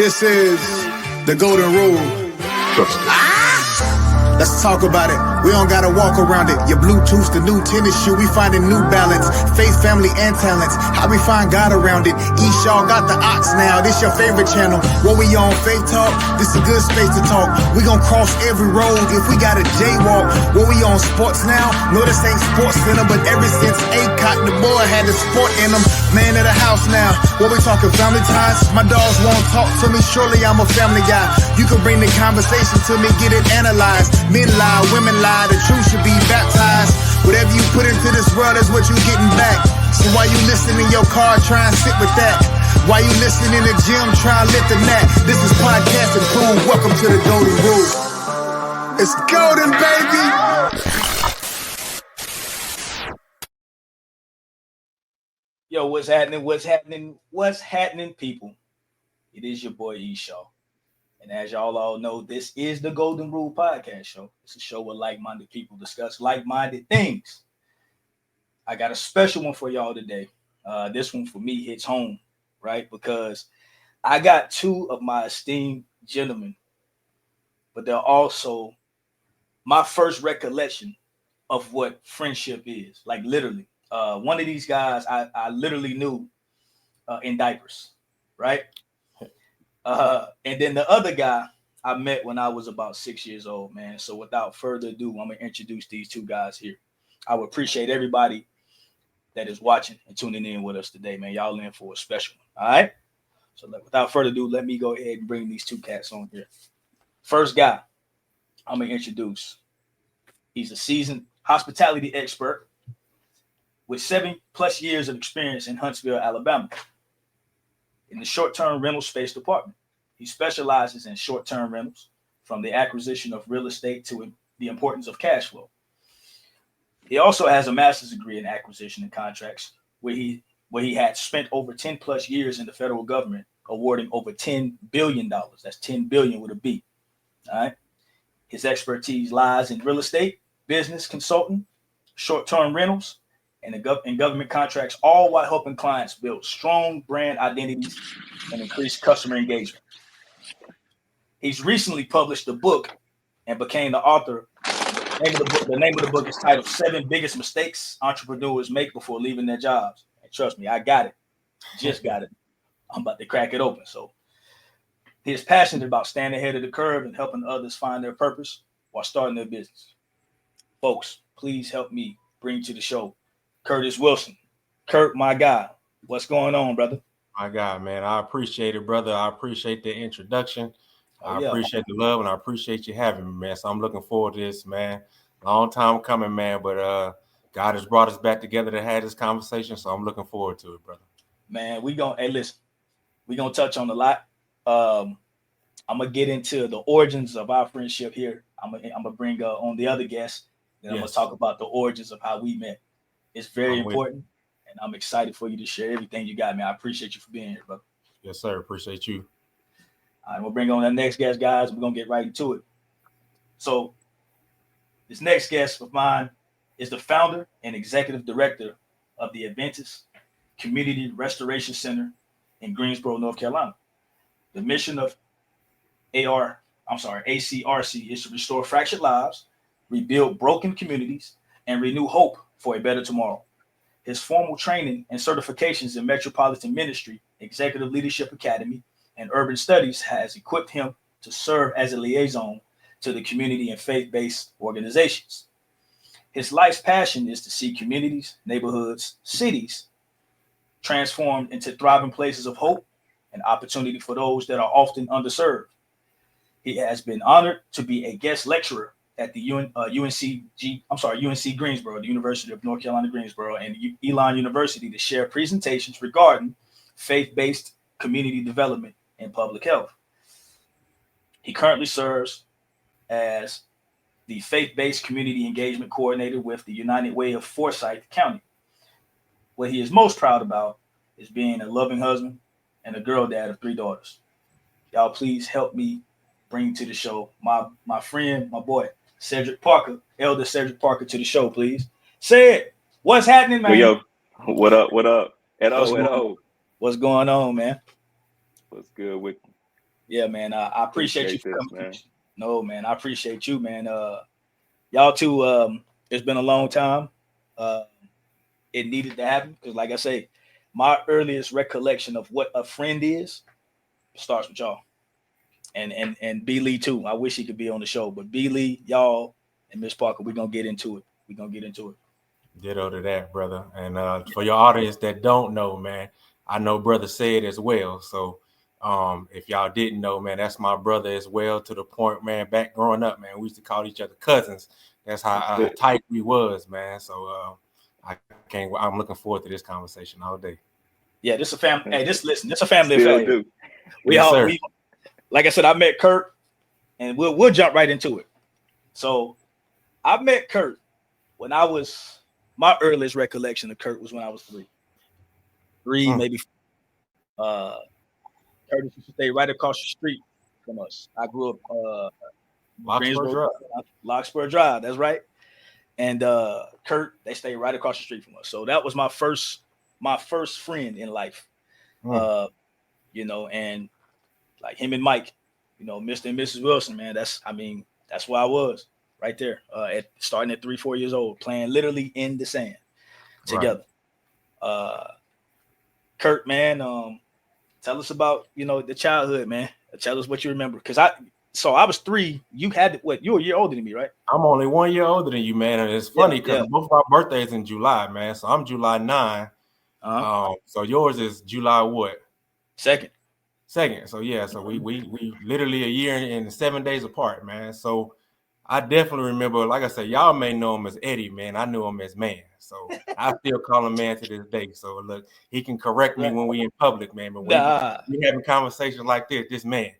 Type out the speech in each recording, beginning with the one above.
This is the golden rule. Let's talk about it. We don't gotta walk around it. Your Bluetooth, the new tennis shoe, we finding new balance. Faith, family, and talents. How we find God around it. East y'all got the ox now. This your favorite channel. What we on Faith Talk? This a good space to talk. We gon' cross every road if we got a jaywalk. What we on sports now? No, this ain't Sports Center, but ever since Acot, the boy had the sport in him. Man of the house now. What we talking family ties? My dogs won't talk to me. Surely I'm a family guy. You can bring the conversation to me, get it analyzed. Men lie, women lie, the truth should be baptized. Whatever you put into this world is what you getting back. So why you listening in your car, try and sit with that? Why you listening in the gym, try and lift the gnat? This is Podcast Improved. Welcome to the Golden Rule. It's golden, baby! Yo, what's happening? What's happening, people? It is your boy Eshaw. And as y'all all know, this is the Golden Rule Podcast Show. It's a show where like-minded people discuss like-minded things. I got a special one for y'all today. This one for me hits home, right? Because I got two of my esteemed gentlemen, but they're also my first recollection of what friendship is. Like literally. One of these guys I literally knew in diapers, right? And then the other guy I met when I was about 6 years old, man. So without further ado, I'm going to introduce these two guys here. I would appreciate everybody that is watching and tuning in with us today, man. Y'all in for a special one, all right? So without further ado, let me go ahead and bring these two cats on here. First guy I'm going to introduce. He's a seasoned hospitality expert with 7+ years of experience in Huntsville, Alabama, in the short-term rental space department. He specializes in short-term rentals, from the acquisition of real estate to the importance of cash flow. He also has a master's degree in acquisition and contracts, where he had spent over 10+ years in the federal government, awarding over $10 billion. That's 10 billion with a B. All right. His expertise lies in real estate, business consulting, short-term rentals, and government contracts, all while helping clients build strong brand identities and increase customer engagement. He's recently published a book and became the author. The name of the book is titled 7 Biggest Mistakes Entrepreneurs Make Before Leaving Their Jobs. And trust me, I got it. Just got it. I'm about to crack it open. So he's passionate about staying ahead of the curve and helping others find their purpose while starting their business. Folks, please help me bring to the show Curtis Wilson. Kurt, my guy, what's going on, brother? My God, man, I appreciate it, brother. I appreciate the introduction. I appreciate the love, and I appreciate you having me, man. So I'm looking forward to this, man. Long time coming, man, but God has brought us back together to have this conversation, so I'm looking forward to it, brother. Man, we're going to touch on a lot. I'm going to get into the origins of our friendship here. I'm going to bring on the other guests, and I'm going to talk about the origins of how we met. It's very important, and I'm excited for you to share everything you got, man. I appreciate you for being here, brother. Yes, sir. Appreciate you. All right, we'll bring on the next guest, guys. We're going to get right into it. So this next guest of mine is the founder and executive director of the Adventist Community Restoration Center in Greensboro, North Carolina. The mission of ACRC is to restore fractured lives, rebuild broken communities, and renew hope for a better tomorrow. His formal training and certifications in Metropolitan Ministry, Executive Leadership Academy, and Urban Studies has equipped him to serve as a liaison to the community and faith-based organizations. His life's passion is to see communities, neighborhoods, cities transformed into thriving places of hope and opportunity for those that are often underserved. He has been honored to be a guest lecturer at the UNC Greensboro, the University of North Carolina, Greensboro, and Elon University to share presentations regarding faith-based community development and public health. He currently serves as the faith-based community engagement coordinator with the United Way of Forsyth County. What he is most proud about is being a loving husband and a girl dad of 3 daughters. Y'all please help me bring to the show my friend, my boy, Cedric Parker, Elder Cedric Parker, to the show, please. Ced, what's happening, man? Yo, what up? Hello. What's going on, man? What's good with you? Yeah, man. I appreciate you for this, coming. man. No, man. I appreciate you, man. Y'all too. It's been a long time. It needed to happen because, like I say, my earliest recollection of what a friend is starts with y'all. And B Lee too. I wish he could be on the show, but B Lee, y'all, and Miss Parker, we're gonna get into it. Ditto to that, brother. And for your audience that don't know, man, I know brother said as well. So if y'all didn't know, man, that's my brother as well. To the point, man, back growing up, man, we used to call each other cousins. That's how tight we was, man. So I'm looking forward to this conversation all day. Yeah, this is a family. Hey, this a family affair. We like I said, I met Kurt, and we'll jump right into it. So I met Kurt when my earliest recollection of Kurt was when I was three, maybe. Curtis used to stay right across the street from us. I grew up Lockspur Drive. That's right. And Kurt, they stayed right across the street from us. So that was my first friend in life. And like him and Mike, Mr. and Mrs. Wilson, man. That's where I was right there. Starting at 3-4 years old, playing literally in the sand together. Right. Kurt, man, tell us about the childhood, man. Tell us what you remember, because I was 3. You had what? You were a year older than me, right? I'm only 1 year older than you, man. And it's funny because both of our birthdays in July, man. So I'm July 9. So yours is July what? 2nd. So yeah, so we literally a year and 7 days apart, man. So I definitely remember, like I said, y'all may know him as Eddie, man. I knew him as Man. So I still call him Man to this day. So look, he can correct me when we in public, man. But when we having conversations like this Man.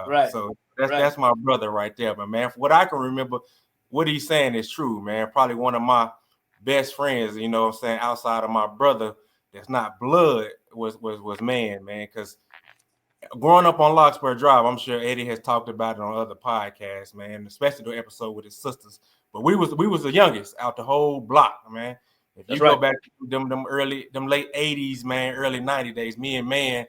Right. So that's my brother right there. But man, what I can remember, what he's saying is true, man. Probably one of my best friends, what I'm saying, outside of my brother, that's not blood, was Man, because growing up on Lockspur Drive, I'm sure Eddie has talked about it on other podcasts, man, especially the episode with his sisters. But we was the youngest out the whole block, man. If you go back to them late 80s, man, early 90s days, me and Man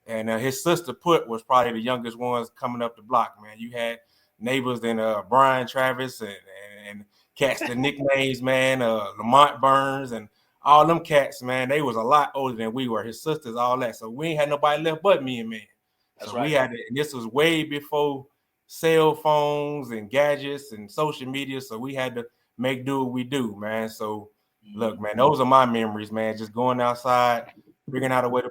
and his sister Put was probably the youngest ones coming up the block, man. You had neighbors and Brian Travis and cats, the nicknames, man, Lamont Burns and all them cats, man. They was a lot older than we were. His sisters, all that. So we ain't had nobody left but me and Man. So we had it, and this was way before cell phones and gadgets and social media. So we had to make do what we do, man. So look, man, those are my memories, man. Just going outside, figuring out a way to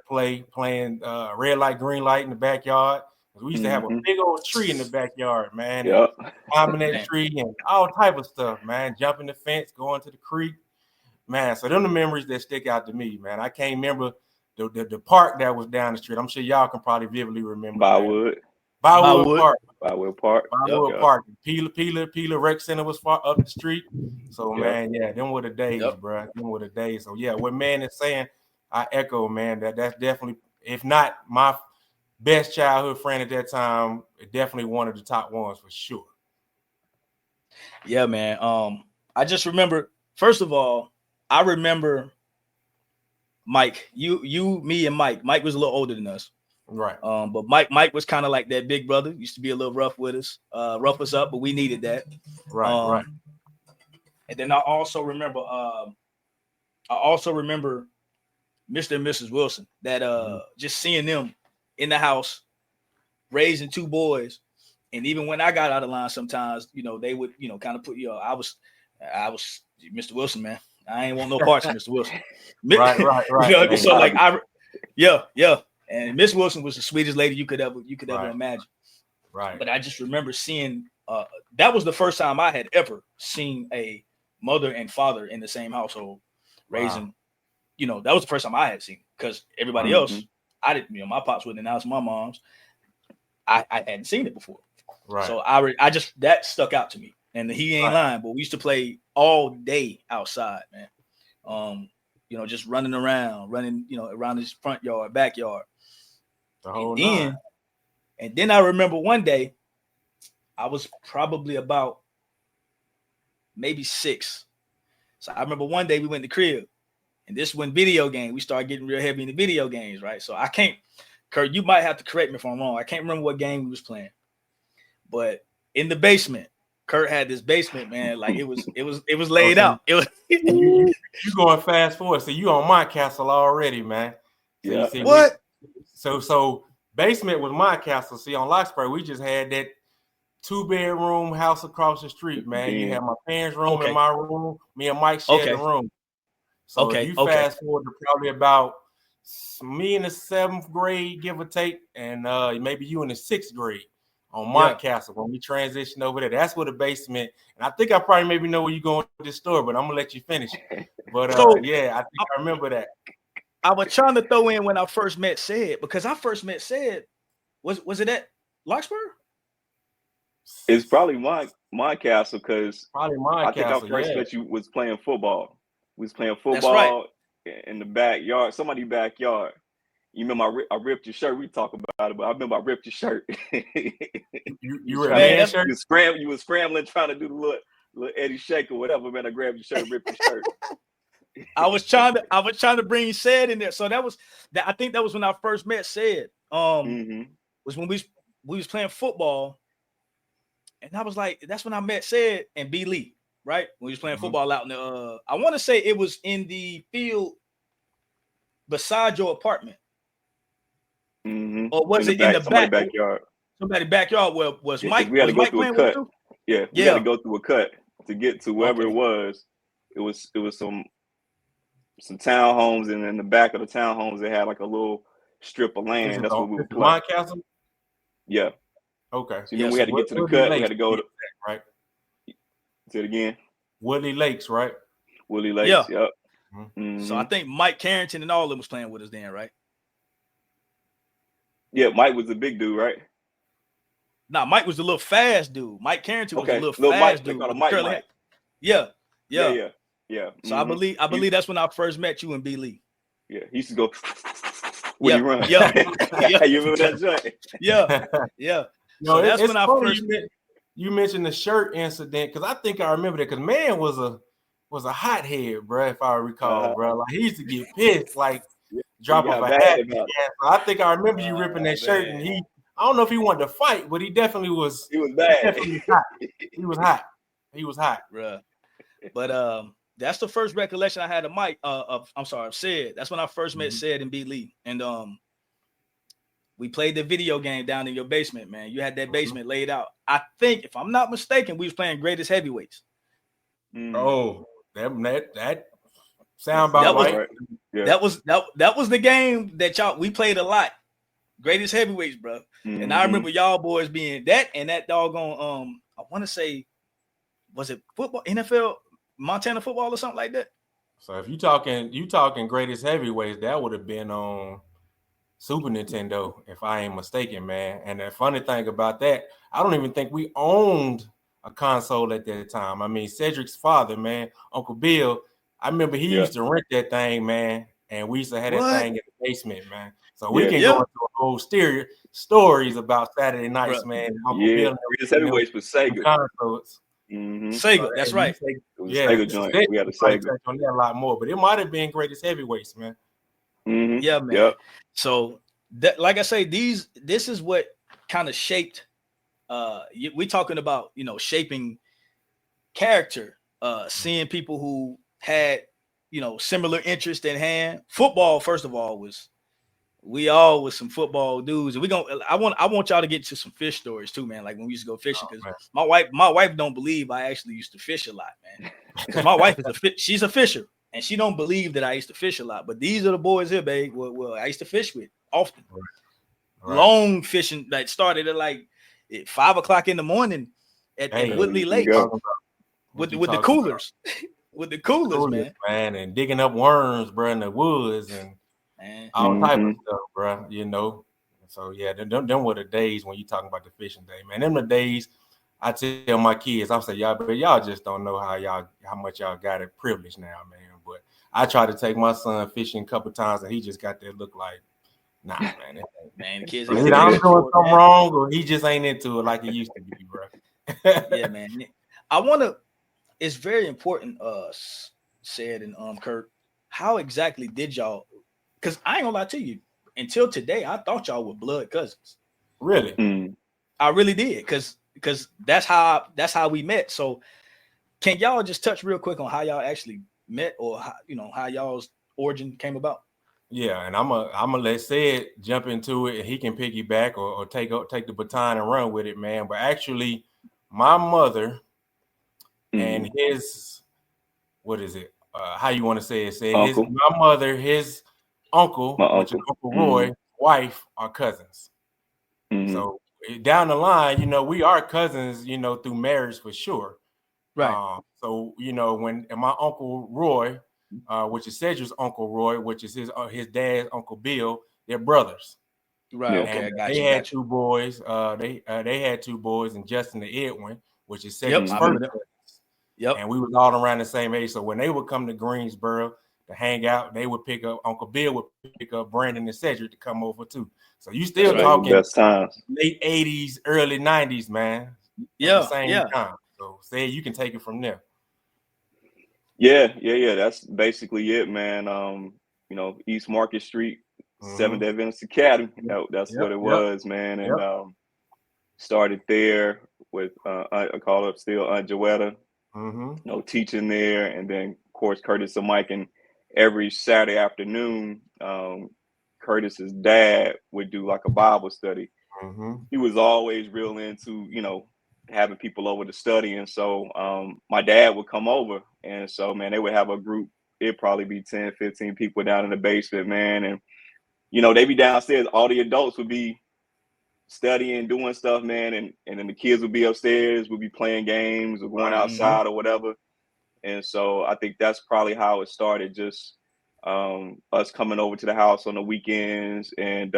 playing red light, green light in the backyard. We used to have a big old tree in the backyard, man. And climbing that tree and all type of stuff, man. Jumping the fence, going to the creek, man. So them the memories that stick out to me, man. I can't remember the park that was down the street. I'm sure y'all can probably vividly remember. Bywood Park. Peeler Rec Center was far up the street. So man, them were the days, bro. Them were the days. So yeah, what Man is saying, I echo, man. That's definitely, if not my best childhood friend at that time, definitely one of the top ones for sure. Yeah, man. I just remember. First of all, I remember Mike, you, me, and Mike. Mike was a little older than us, right? But Mike was kind of like that big brother. Used to be a little rough with us, rough us up, but we needed that, right. And then I also remember Mr. and Mrs. Wilson. That just seeing them in the house, raising 2 boys, and even when I got out of line, sometimes they would kind of put I was Mr. Wilson, man. I ain't want no parts of Mr. Wilson. Right. So like and Miss Wilson was the sweetest lady you could ever imagine. Right. But I just remember seeing that was the first time I had ever seen a mother and father in the same household raising. Wow. That was the first time I had seen, because everybody else, I didn't. My pops wouldn't announce my mom's. I hadn't seen it before. Right. So I just, that stuck out to me. And he ain't lying, but we used to play all day outside, man. Just running around, around his front yard, backyard. The whole and then I remember one day, I was probably about maybe 6. So I remember one day we went to the crib, and this when video game, we started getting real heavy in the video games, right? So I can't Kurt, you might have to correct me if I'm wrong. I can't remember what game we was playing, but in the basement, Kurt had this basement, man. Like it was laid out. It was you going fast forward. So you on my castle already, man. So yeah. You see, what? So basement was my castle. See, on Locksburg, we just had that 2-bedroom house across the street, man. You had my parents' room and my room. Me and Mike shared the room. So if you fast forward to probably about me in the 7th grade, give or take, and maybe you in the 6th grade on my castle when we transitioned over there. That's where the basement. And I think I probably maybe know where you're going with this story, but I'm gonna let you finish. But yeah, I think I remember that. I was trying to throw in when I first met Ced, because I first met Ced. Was it at Larkspur? It's probably my castle, because probably my castle. I think I first met you was playing football. We was playing football. That's right. In the backyard, somebody's backyard. You remember I ripped your shirt? We talk about it, but I remember I ripped your shirt. you were man shirt? You was scrambling trying to do the little Eddie Shake or whatever, man. I grabbed your shirt and ripped your shirt. I was trying to bring Ced in there. So I think that was when I first met Ced. Was when we was playing football. And I was like, that's when I met Ced and B. Lee, right? When we was playing football out in the I want to say it was in the field beside your apartment. Or was it in the backyard? Somebody's backyard. Where was Mike? We had to go through a cut. Yeah, we had to go through a cut to get to wherever it was. It was some townhomes, and in the back of the townhomes they had like a little strip of land. That's what we were playing. My castle? Yeah. Okay. So we had to get to the cut. We had to go to right. Say it again. Woodley Lakes, right? Woodley Lakes. Yeah. Yep. So I think Mike Carrington and all of them was playing with us then, right? Yeah, Mike was the big dude, right? Nah, Mike was the little fast dude. Mike Carrington was the little fast dude. Mike. Yeah. So I believe that's when I first met you and B. Lee. Yeah, he used to go when he run. Yeah. You remember that joint? Yeah. No, so that's when I first you mentioned the shirt incident, because I think I remember that, because man was a hothead, bro, if I recall, bro. Like he used to get pissed, like drop off a hat. So I think I remember you ripping that shirt, and I don't know if he wanted to fight, but he definitely was. He was bad. He was hot. He was hot, bro. But that's the first recollection I had of Mike. Of Ced. That's when I first met Ced and B. Lee, and we played the video game down in your basement, man. You had that basement laid out. I think, if I'm not mistaken, we was playing Greatest Heavyweights. Oh, that sound about right. Yeah. That was the game that we played a lot. Greatest Heavyweights, bro. And I remember y'all boys being that and that doggone I want to say, was it football, NFL, Montana football or something like that? So if you talking Greatest Heavyweights, that would have been on Super Nintendo, if I ain't mistaken, man. And the funny thing about that, I don't even think we owned a console at that time. I mean, Cedric's father, man, Uncle Bill, I remember he used to rent that thing, man, and we used to have that thing in the basement, man. So we can go into a whole stories about Saturday nights, man. Uncle Bill, Greatest Heavyweights was Sega. Consoles. Sega, that's right. Sega joint. We had a Sega. On that a lot more, but it might have been Greatest Heavyweights, man. Yeah, man. Yep. So that, like I say, this is what kind of shaped. We talking about, shaping character. Seeing people who had, similar interest in hand. Football, first of all, we all was some football dudes, and I want y'all to get to some fish stories too, man. Like when we used to go fishing, because my wife don't believe I actually used to fish a lot, man. Because my wife she's a fisher. And she don't believe that I used to fish a lot, but these are the boys here, babe. Well, I used to fish with often. Right. Long fishing that started at 5 o'clock in the morning at Woodley Lake with the coolers, with the coolers, man, and digging up worms, bro, in the woods and all type of stuff, bro. So yeah, them were the days when you talking about the fishing day, man. Them the days. I tell my kids, I say, y'all just don't know how much y'all got it privileged now, man. But I tried to take my son fishing a couple times, and he just got that look like, nah, man. Man, kids, I'm doing something wrong, or he just ain't into it like he used to be, bro. Yeah, man. It's very important, Ced and Kurt, how exactly did y'all? Because I ain't gonna lie to you, until today, I thought y'all were blood cousins. Really? I really did, because that's how we met. So can y'all just touch real quick on how y'all actually met, or how, how y'all's origin came about? Yeah, and I'm gonna let Ced jump into it, and he can piggyback or take the baton and run with it, man. But actually, my mother and his, what is it? How you want to say it? Say my mother, his uncle, which is Uncle Roy, wife, are cousins. So down the line, we are cousins, through marriage for sure. Right. So when my Uncle Roy, which is Cedric's Uncle Roy, which is his dad's Uncle Bill, they're brothers. Right. Okay. And I got they you. had two boys. They had two boys, and Justin and Edwin, which is Cedric's first cousins. Yep. And we was all around the same age. So when they would come to Greensboro to hang out, they would pick up, Uncle Bill would pick up Brandon and Cedric to come over too. So you still talking best times. Late 80s, early 90s, man. Yeah. At the same time. So say you can take it from there. Yeah. That's basically it, man. East Market Street, Seventh Adventist Academy. That's what it was, man. And started there with I call up still Aunt Joetta, teaching there, and then of course Curtis and Mike. And every Saturday afternoon, Curtis's dad would do like a Bible study. He was always real into having people over to study, and so my dad would come over, and so man, they would have a group. It'd probably be 10, 15 people down in the basement, man, and they'd be downstairs. All the adults would be studying, doing stuff, man, and then the kids would be upstairs, would be playing games or going outside or whatever. And so I think that's probably how it started, just us coming over to the house on the weekends. And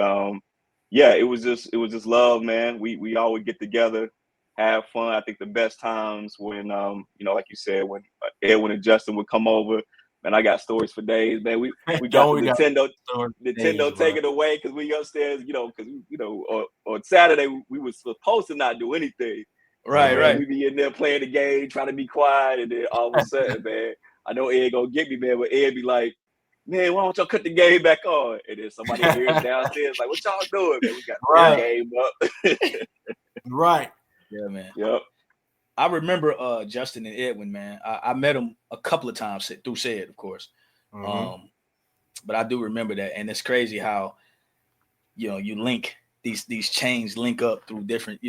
it was just love, man. We all would get together, have fun. I think the best times when like you said, when Edwin and Justin would come over. Man, I got stories for days, man. We got the Nintendo taken away because we upstairs, on Saturday we were supposed to not do anything. Right. We be in there playing the game, trying to be quiet, and then all of a sudden, man, I know Ed gonna get me, man, but Ed be like, man, why don't y'all cut the game back on? And then somebody hears downstairs like, what y'all doing, man? We got the game up. Right. Yeah, man. Yep. I remember Justin and Edwin, man. I met them a couple of times through Ced, of course. But I do remember that, and it's crazy how you link these chains link up through different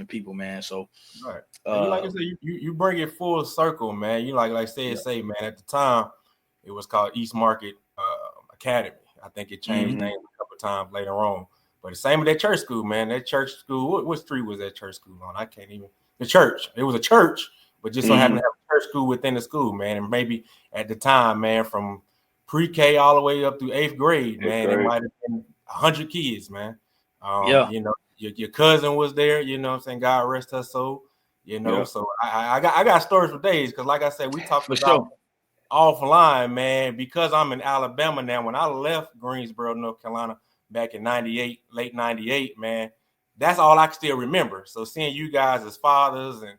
people, man. So right. Like I said, you bring it full circle, man. You like Ced say, man. At the time, it was called East Market Academy. I think it changed names a couple of times later on. But the same with that church school, man. That church school, what street was that church school on? I can't even. The church. It was a church, but just so happened to have a church school within the school, man. And maybe at the time, man, from pre-K all the way up through 8th grade, man, it might have been 100 kids, man. Your cousin was there, what I'm saying? God rest her soul, So I got stories for days, because like I said, we talked about offline, man, because I'm in Alabama now. When I left Greensboro, North Carolina back in 98, late 98, man, that's all I can still remember. So seeing you guys as fathers and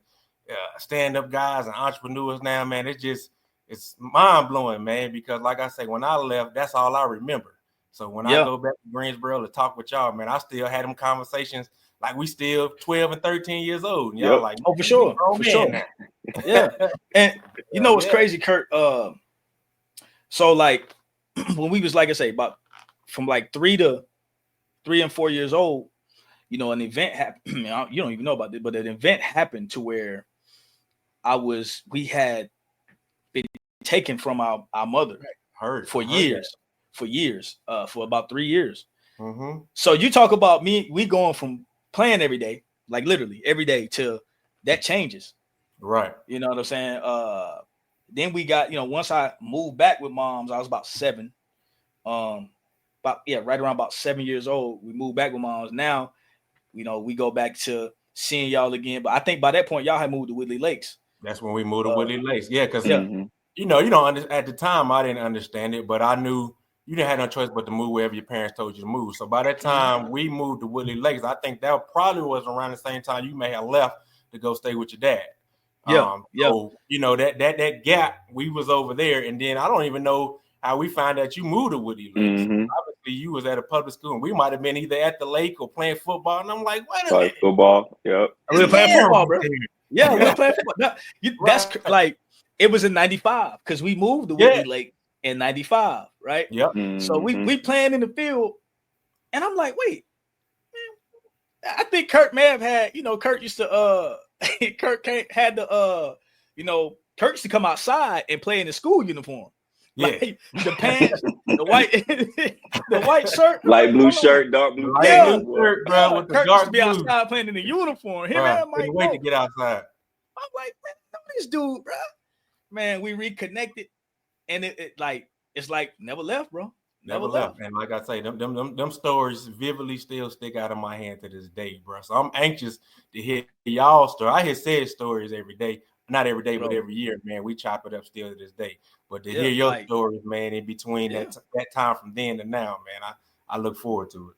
stand-up guys and entrepreneurs now, man, it's mind-blowing, man, because like I say, when I left, that's all I remember. So when I go back to Greensboro to talk with y'all, man, I still had them conversations like we still 12 and 13 years old. And y'all like, for sure. Yeah. And what's crazy, Kurt? So like when we was, like I say, about from like 3 and 4 years old, an event happened. You don't even know about it, but an event happened to where we had been taken from our mother for years, for about 3 years. So you talk about we going from playing every day, like literally every day, till that changes. Right. You know what I'm saying? Then we got, once I moved back with moms, I was about 7. Right around about 7 years old, we moved back with moms. Now, we go back to seeing y'all again. But I think by that point, y'all had moved to Woodley Lakes. That's when we moved to Woodley Lakes. Yeah, because you don't at the time I didn't understand it, but I knew you didn't have no choice but to move wherever your parents told you to move. So by that time we moved to Woodley Lakes, I think that probably was around the same time you may have left to go stay with your dad. So that gap, we was over there, and then I don't even know how we found out you moved to Woodley Lakes. Obviously, you was at a public school, and we might have been either at the lake or playing football. And I'm like, wait a minute. Football. Yep. We were playing football, bro. Yeah, we were playing football. No, that's like, it was in 95 because we moved to Woodley Lake in 95, right? Yep. So we playing in the field, and I'm like, wait, man, I think Kurt may have had, Kurt used to Kurt had the Kurt used to come outside and play in the school uniform. Yeah, like, the pants, the white shirt, light blue shirt, dark blue pants, shirt, bro. With the Kurt dark used to be outside playing in the uniform. Him and Mike, wait to get outside. I'm like, man, know this dude, bro. Man, we reconnected, and it's like never left, bro. Never left. And like I say, them stories vividly still stick out of my hand to this day, bro. So I'm anxious to hear y'all story. I hear Ced stories every day. Not every day, but every year, man. We chop it up still to this day. But to hear your stories, man, in between that time from then to now, man, I look forward to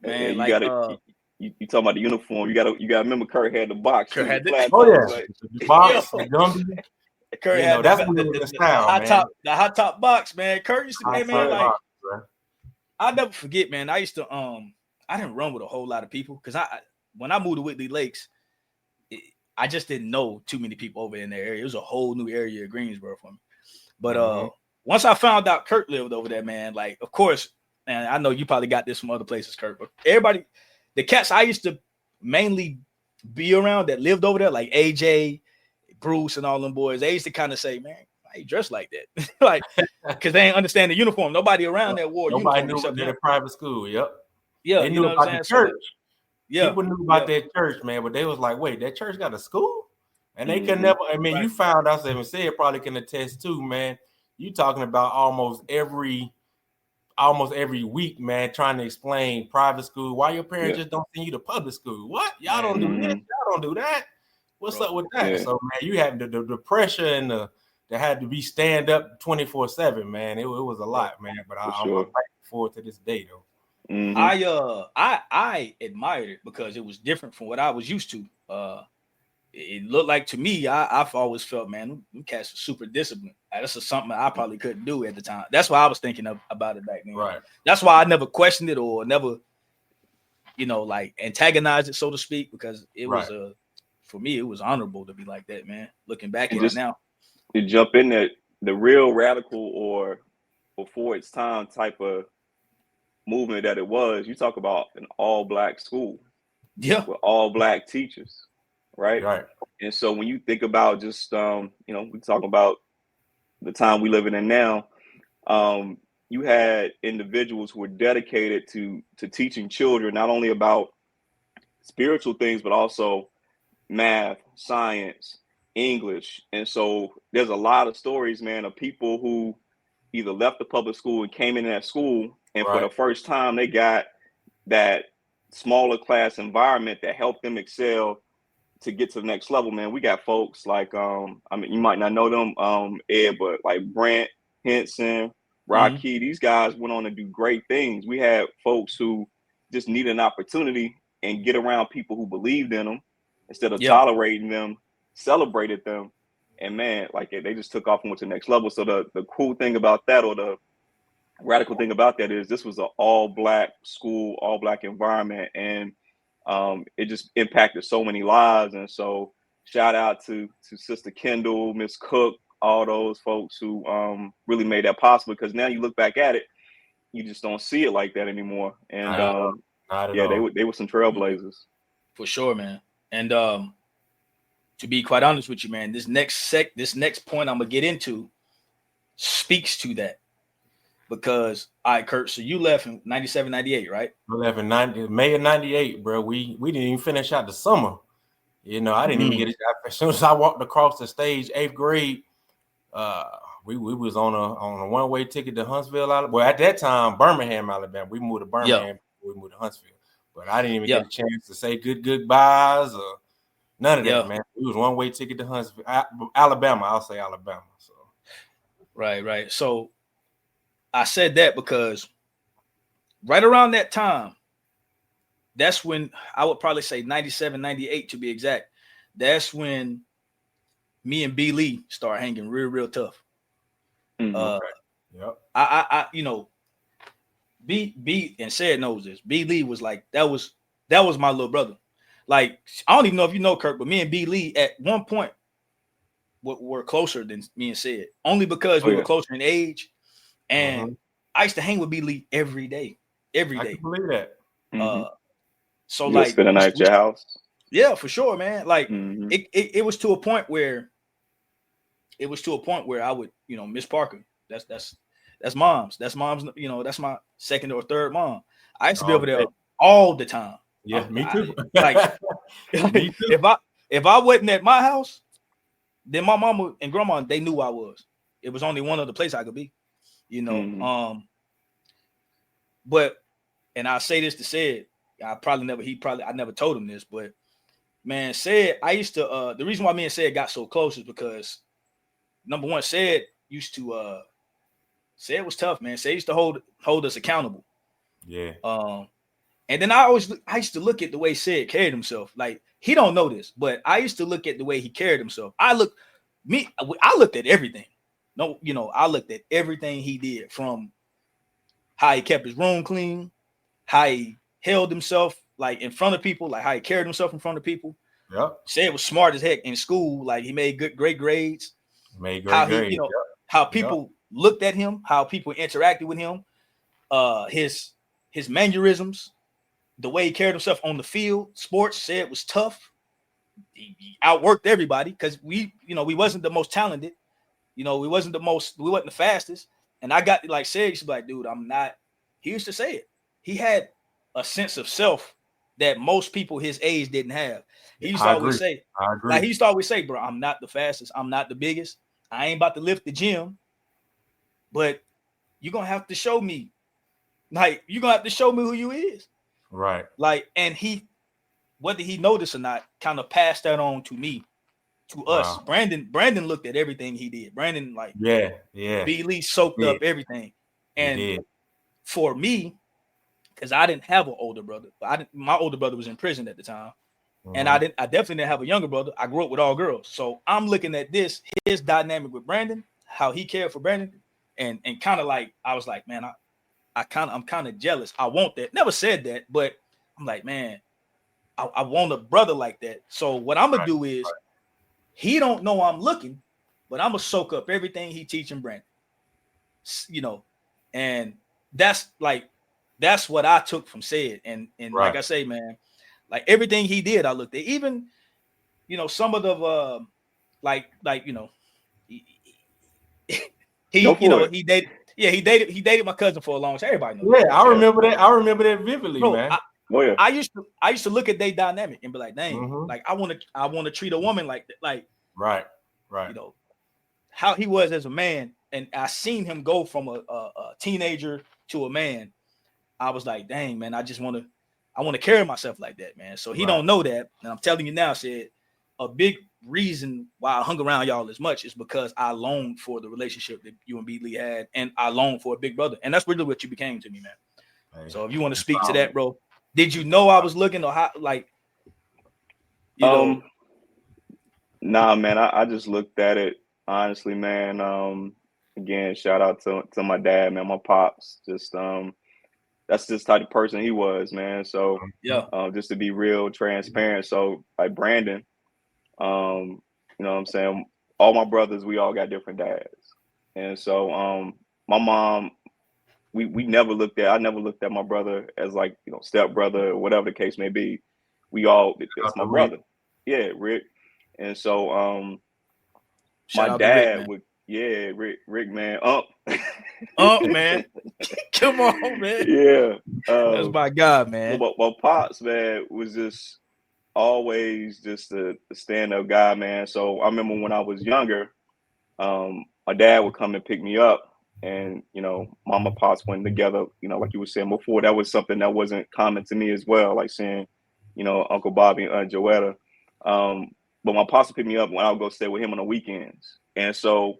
it. Man, you got you talking about the uniform? You got to remember Kurt had the box. Kurt had the box. The Gumby. Kurt had that's the style, the hot top box, man. Kurt used to be, man, like I'll never forget, man. I used to I didn't run with a whole lot of people because when I moved to Woodley Lakes, I just didn't know too many people over in that area. It was a whole new area of Greensboro for me. But once I found out Kurt lived over there, man, like, of course, and I know you probably got this from other places, Kurt, but everybody, the cats I used to mainly be around that lived over there, like AJ, Bruce, and all them boys, they used to kind of say, man, why you dressed like that? Like, because they ain't understand the uniform. Nobody around there wore Nobody uniform. Nobody knew in a private school. Yep. Yeah, they knew about the church. Yeah, people knew about that church, man, but they was like, wait, that church got a school? And they could never, you found out, and Ced probably can attest too, man. You talking about almost every week, man, trying to explain private school. Why your parents just don't send you to public school? What? Y'all don't do this, y'all don't do that. What's up with that? Yeah. So, man, you had the pressure and that had to be stand up 24/7, man. It was a lot, man. But I'm looking forward to this day, though. I admired it because it was different from what I was used to. It looked like to me, I've always felt, man, them cats are super disciplined. This is something I probably couldn't do at the time. That's why I was thinking about it back then. Right. That's why I never questioned it or never, like antagonized it, so to speak, because it was for me, it was honorable to be like that, man. Looking back at it now. To jump in the real radical or before its time type of movement that it was, you talk about an all-black school. Yeah. With all black teachers. Right. And so when you think about just, we talk about the time we living in now, you had individuals who were dedicated to teaching children, not only about spiritual things, but also math, science, English. And so there's a lot of stories, man, of people who either left the public school and came in that school. And for the first time, they got that smaller class environment that helped them excel to get to the next level, man. We got folks like, you might not know them, Ed, but like Brent, Henson, Rocky, these guys went on to do great things. We had folks who just needed an opportunity and get around people who believed in them instead of tolerating them, celebrated them. And man, like they just took off and went to the next level. So the cool thing about that, or the radical thing about that, is this was an all black school, all black environment. And it just impacted so many lives. And so shout out to Sister Kendall, Miss Cook, all those folks who really made that possible, because now you look back at it, you just don't see it like that anymore. And they were some trailblazers. For sure, man. And to be quite honest with you, man, this next point I'm gonna get into speaks to that. Because, all right, Kurt, so you left in 97, 98, right? I left in May of 98, bro. We didn't even finish out the summer. I didn't even get it. As soon as I walked across the stage, 8th grade, we was on a one-way ticket to Huntsville, Alabama. Well, at that time, Birmingham, Alabama. We moved to Birmingham. We moved to Huntsville. But I didn't even get a chance to say goodbyes or none of that, man. It was one-way ticket to Huntsville, Alabama. I'll say Alabama. So. Right. So, I said that because right around that time, that's when I would probably say 97, 98 to be exact. That's when me and B. Lee started hanging real tough. Yep. I you know, B and Said knows this. B Lee was like that was my little brother. Like I don't even know if you know Kirk, but me and B Lee at one point were closer than me and Said, only because we were closer in age, and I used to hang with B Lee every day. I can believe that. So you like spend a night at your house. Yeah, for sure, man. Like it was to a point where I would, you know, Miss Parker. That's mom's. That's mom's. You know, that's my second or third mom. I used to be over there all the time. Yeah, me too. Me too. If I wasn't at my house, then my mama and grandma, they knew I was. It was only one other place I could be. You know. But and I say this to Said, I never told him this, but man, Said, I used to the reason why me and Said got so close is because number one, Said used to Said was tough, man. Said used to hold us accountable. Yeah. And then I used to look at the way Said carried himself. Like he don't know this, but I used to look at the way he carried himself. I looked at everything. No, you know, I looked at everything he did, from how he kept his room clean, how he held himself like in front of people, like how he carried himself in front of people. Yeah. Said was smart as heck in school. Like he made great grades. Grades. You know, how people looked at him, how people interacted with him, his mannerisms, the way he carried himself on the field. Sports, Said was tough. He outworked everybody because we wasn't the most talented. You know, we wasn't the fastest. And I got like Said used to be like, dude, I'm not. He used to say it. He had a sense of self that most people his age didn't have. He used to always say, like he used to always say, bro, I'm not the fastest, I'm not the biggest. I ain't about to lift the gym, but you're gonna have to show me. Like, you're gonna have to show me who you is. Right. Like, and he, whether he noticed or not, kind of passed that on to me, to us. Brandon looked at everything he did. Brandon, like, B. Lee soaked up everything. And for me, because I didn't have an older brother, my older brother was in prison at the time. And I definitely didn't have a younger brother. I grew up with all girls. So I'm looking at his dynamic with Brandon, how he cared for Brandon, and kind of like, I was like, man, I'm kind of jealous. I want that. Never said that, but I'm like, man, I want a brother like that. So what I'm gonna do is, he don't know I'm looking, but I'm gonna soak up everything he teaching Brandon. You know, and that's what I took from Said. And like I say, man, like everything he did, I looked at. Even, you know, some of the like you know, he dated my cousin for a long time. Everybody knows. Yeah, I remember that. I remember that vividly, bro, man. I used to look at their dynamic and be like, dang, like I want to treat a woman like that. Like, right. You know, how he was as a man, and I seen him go from a teenager to a man. I was like, dang, man, I want to carry myself like that, man. So he don't know that, and I'm telling you now, Said, a big reason why I hung around y'all as much is because I longed for the relationship that you and B. Lee had, and I longed for a big brother, and that's really what you became to me, man. Hey, so if you want to speak to that, bro, did you know I was looking, or how, like, you know? Nah, man, I just looked at it honestly, man. Again, shout out to my dad, man, my pops. Just that's just the type of person he was, man. So just to be real transparent. So like Brandon, you know what I'm saying? All my brothers, we all got different dads. And so my mom, I never looked at my brother as like, you know, step brother or whatever the case may be. It's my brother. Yeah, Rick. And so my dad would, Rick, man, man. Come on, man. Yeah. That's my God, man. Well, Pops, man, was just always just a stand-up guy, man. So I remember when I was younger, my dad would come and pick me up, and, you know, Mama Pops went together, you know, like you were saying before. That was something that wasn't common to me as well, like seeing, you know, Uncle Bobby and Aunt Joetta. But my pops would pick me up when I would go stay with him on the weekends. And so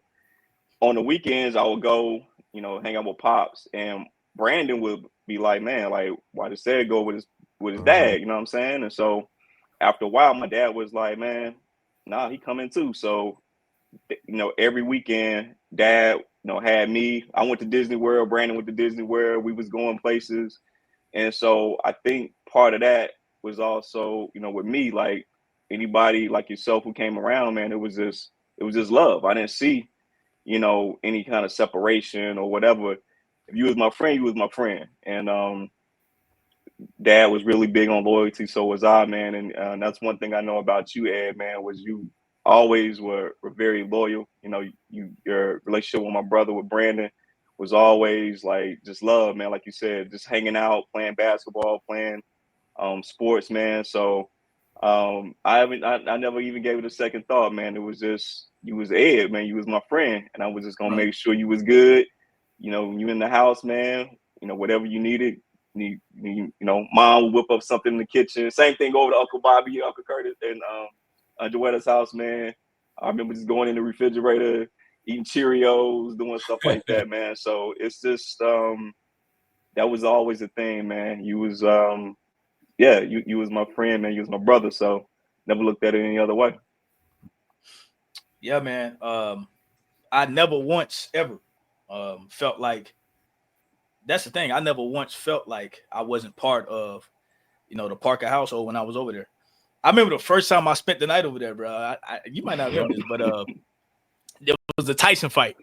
on the weekends, I would go, you know, hang out with Pops, and Brandon would be like, man, like, why does Said go with his dad? You know what I'm saying? And so after a while, my dad was like, man, nah, he coming too. So, you know, every weekend, Dad had me. I went to Disney World. Brandon went to Disney World. We was going places. And so I think part of that was also, with me, like anybody like yourself who came around, man, it was just love. I didn't see, any kind of separation or whatever. If you was my friend, you was my friend. And Dad was really big on loyalty, so was I, man. And that's one thing I know about you, Ed, man, was you always were very loyal. Your relationship with my brother, with Brandon, was always like just love, man. Like you said, just hanging out, playing basketball, playing sports, man. So I never even gave it a second thought, man. It was just, you was Ed, man. You was my friend, and I was just gonna make sure you was good. You in the house, man. Whatever you needed. Mom would whip up something in the kitchen. Same thing over to Uncle Bobby, Uncle Curtis, and Joetta's house, man. I remember just going in the refrigerator, eating Cheerios, doing stuff like that, man. So it's just that was always a thing, man. You was you was my friend, man. You was my brother, so never looked at it any other way. Yeah, man. I never once ever felt like, that's the thing. I never once felt like I wasn't part of, the Parker household when I was over there. I remember the first time I spent the night over there, bro. You might not remember this, but there was a Tyson fight.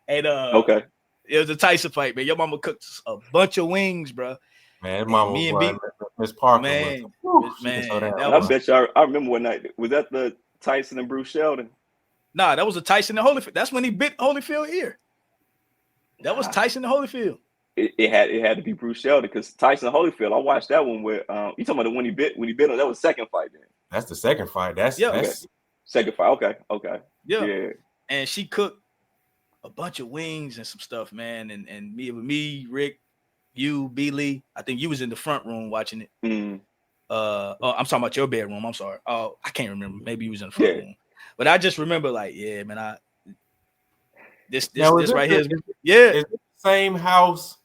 And okay. It was a Tyson fight, man. Your mama cooked a bunch of wings, bro. Man, mama was Miss Parker. Man, I bet you I remember one night. Was that the Tyson and Bruce Sheldon? Nah, that was a Tyson and Holyfield. That's when he bit Holyfield ear. That was Tyson and Holyfield. It had to be Bruce Sheldon, because Tyson Holyfield, I watched that one with you talking about when he bit him. That was the second fight then. That's the second fight. That's second fight. Okay. Yeah. And she cooked a bunch of wings and some stuff, man. And me, Rick, you, B. Lee. I think you was in the front room watching it. Mm. I'm talking about your bedroom. I'm sorry. I can't remember. Maybe you was in the front room. But I just remember, like, yeah, man, this right here. Is it the same house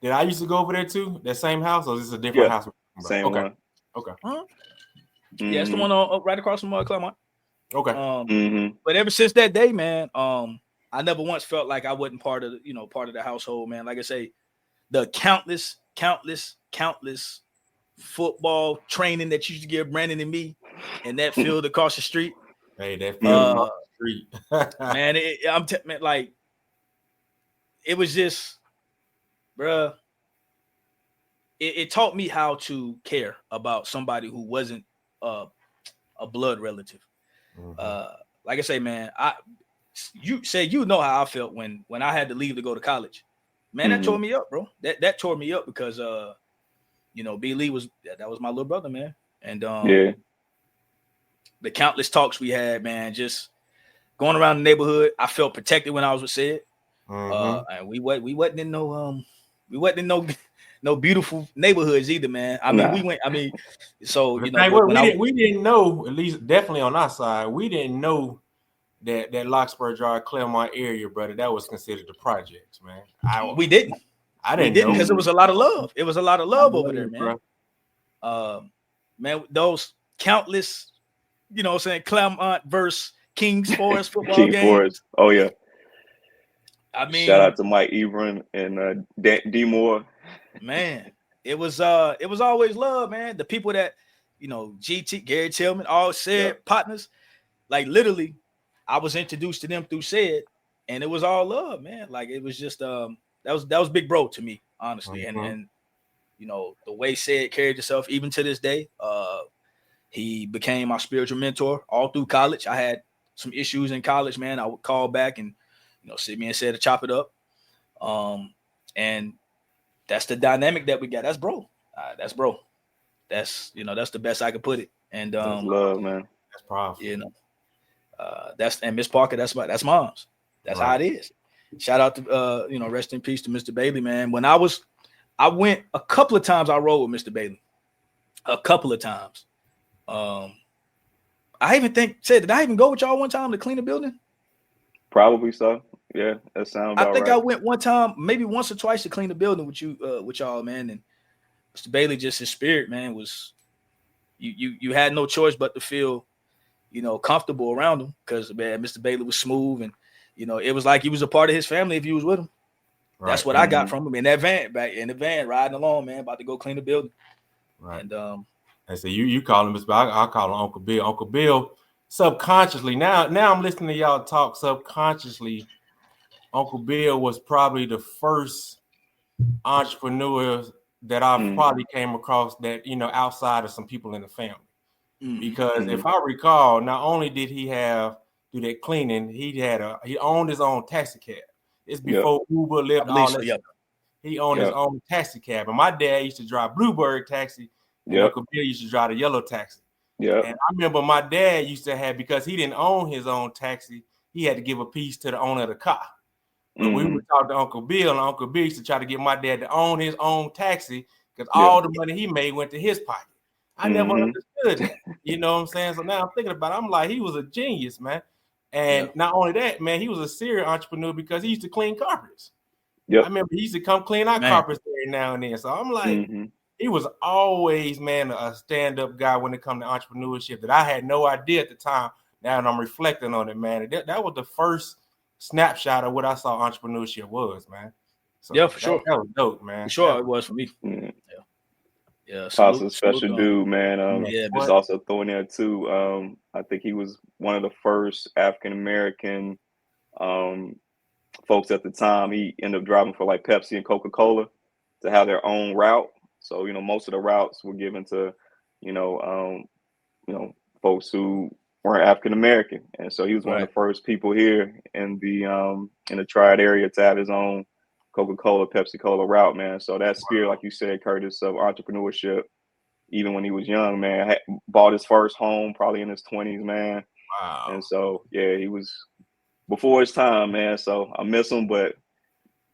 that I used to go over there to? That same house, or is this a different house? Same one. Okay. Huh? Mm-hmm. Yeah, it's the one right across from Claremont. Okay. But ever since that day, man, I never once felt like I wasn't part of the household, man. Like I say, the countless football training that you used to give Brandon and me in that field across the street. Hey, that field across the street. Man, like, it was just, bruh, it taught me how to care about somebody who wasn't a blood relative. Like I say, man, you know how I felt when I had to leave to go to college. Man, that tore me up, bro. That tore me up because B. Lee was my little brother, man. And the countless talks we had, man, just going around the neighborhood. I felt protected when I was with Sid. And we wasn't in no beautiful neighborhoods either, man. We didn't know, at least definitely on our side, we didn't know that Locksburg Drive, Claremont area, brother, that was considered the projects, man. We didn't know, because it was a lot of love. It was a lot of love over there, man. Man, those countless, Claremont versus Kings Forest football games. Forest. Oh yeah. I mean, shout out to Mike Ebron and D Moore. Man, it was always love, man. The people that, GT, Gary Tillman, all said partners, like literally, I was introduced to them through Sid, and it was all love, man. Like, it was just that was big bro to me, honestly. And the way Sid carried himself, even to this day, he became my spiritual mentor all through college. I had some issues in college, man. I would call back and sit me and Sid to chop it up. And that's the dynamic that we got. That's bro. That's bro. That's that's the best I could put it. And that's love, man. That's powerful. And Miss Parker, that's mom's. That's how it is. Shout out to rest in peace to Mr. Bailey, man. When I went a couple of times, I rode with Mr. Bailey. A couple of times. I even did I even go with y'all one time to clean the building? Probably so. Yeah, that sounds about right. I think I went one time, maybe once or twice, to clean the building with y'all, man. And Mr. Bailey, just his spirit, man, was you had no choice but to feel, comfortable around him, because, man, Mr. Bailey was smooth, and You know, it was like he was a part of his family if you was with him. Right. That's what I got from him in that van, back in the van, riding along, man, about to go clean the building. Right. And so you call him, I call him Uncle Bill. Uncle Bill, subconsciously, now I'm listening to y'all talk subconsciously. Uncle Bill was probably the first entrepreneur that I've probably came across that, you know, outside of some people in the family. Because if I recall, not only did he do that cleaning, he owned his own taxi cab. It's before Uber lived all that stuff. He owned his own taxi cab. And my dad used to drive Bluebird taxi, and Uncle Bill used to drive the yellow taxi. And I remember my dad used to have, because he didn't own his own taxi, he had to give a piece to the owner of the car. But we would talk to Uncle Bill, and Uncle Bill used to try to get my dad to own his own taxi because all the money he made went to his pocket. I never understood that. You know what I'm saying? So now I'm thinking about it, I'm like, he was a genius, man. And not only that, man, he was a serial entrepreneur because he used to clean carpets. I remember he used to come clean our carpets every now and then. So I'm like, he was always, man, a stand-up guy when it comes to entrepreneurship that I had no idea at the time. Now that I'm reflecting on it, man, that was the first snapshot of what I saw entrepreneurship was, man. So for sure. That was dope, man. For sure, it was for me. Yeah, Toss a special dude, man. Just also throwing there too. I think he was one of the first African American folks at the time. He ended up driving for like Pepsi and Coca-Cola to have their own route. So, you know, most of the routes were given to, folks who weren't African American, and so he was one of the first people here in the Triad area to have his own Coca-Cola, Pepsi-Cola route, man. So that spirit, like you said, Curtis, of entrepreneurship, even when he was young, man, bought his first home probably in his 20s, man. Wow. And so, he was before his time, man. So I miss him, but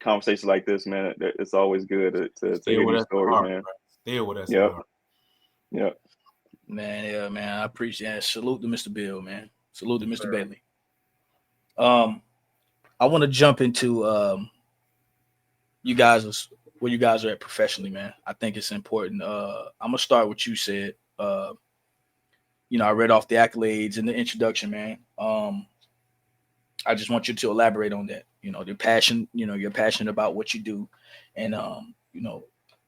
conversations like this, man, it's always good to hear these stories, man. Still with us. Yeah. Man, I appreciate it. Salute to Mr. Bill, man. Salute to Mr. Bailey. I want to jump into where you guys are at professionally, man. I think it's important. I'm gonna start with you said. I read off the accolades in the introduction, man. I just want you to elaborate on that. You know, your passion. You know, you're passionate about what you do, and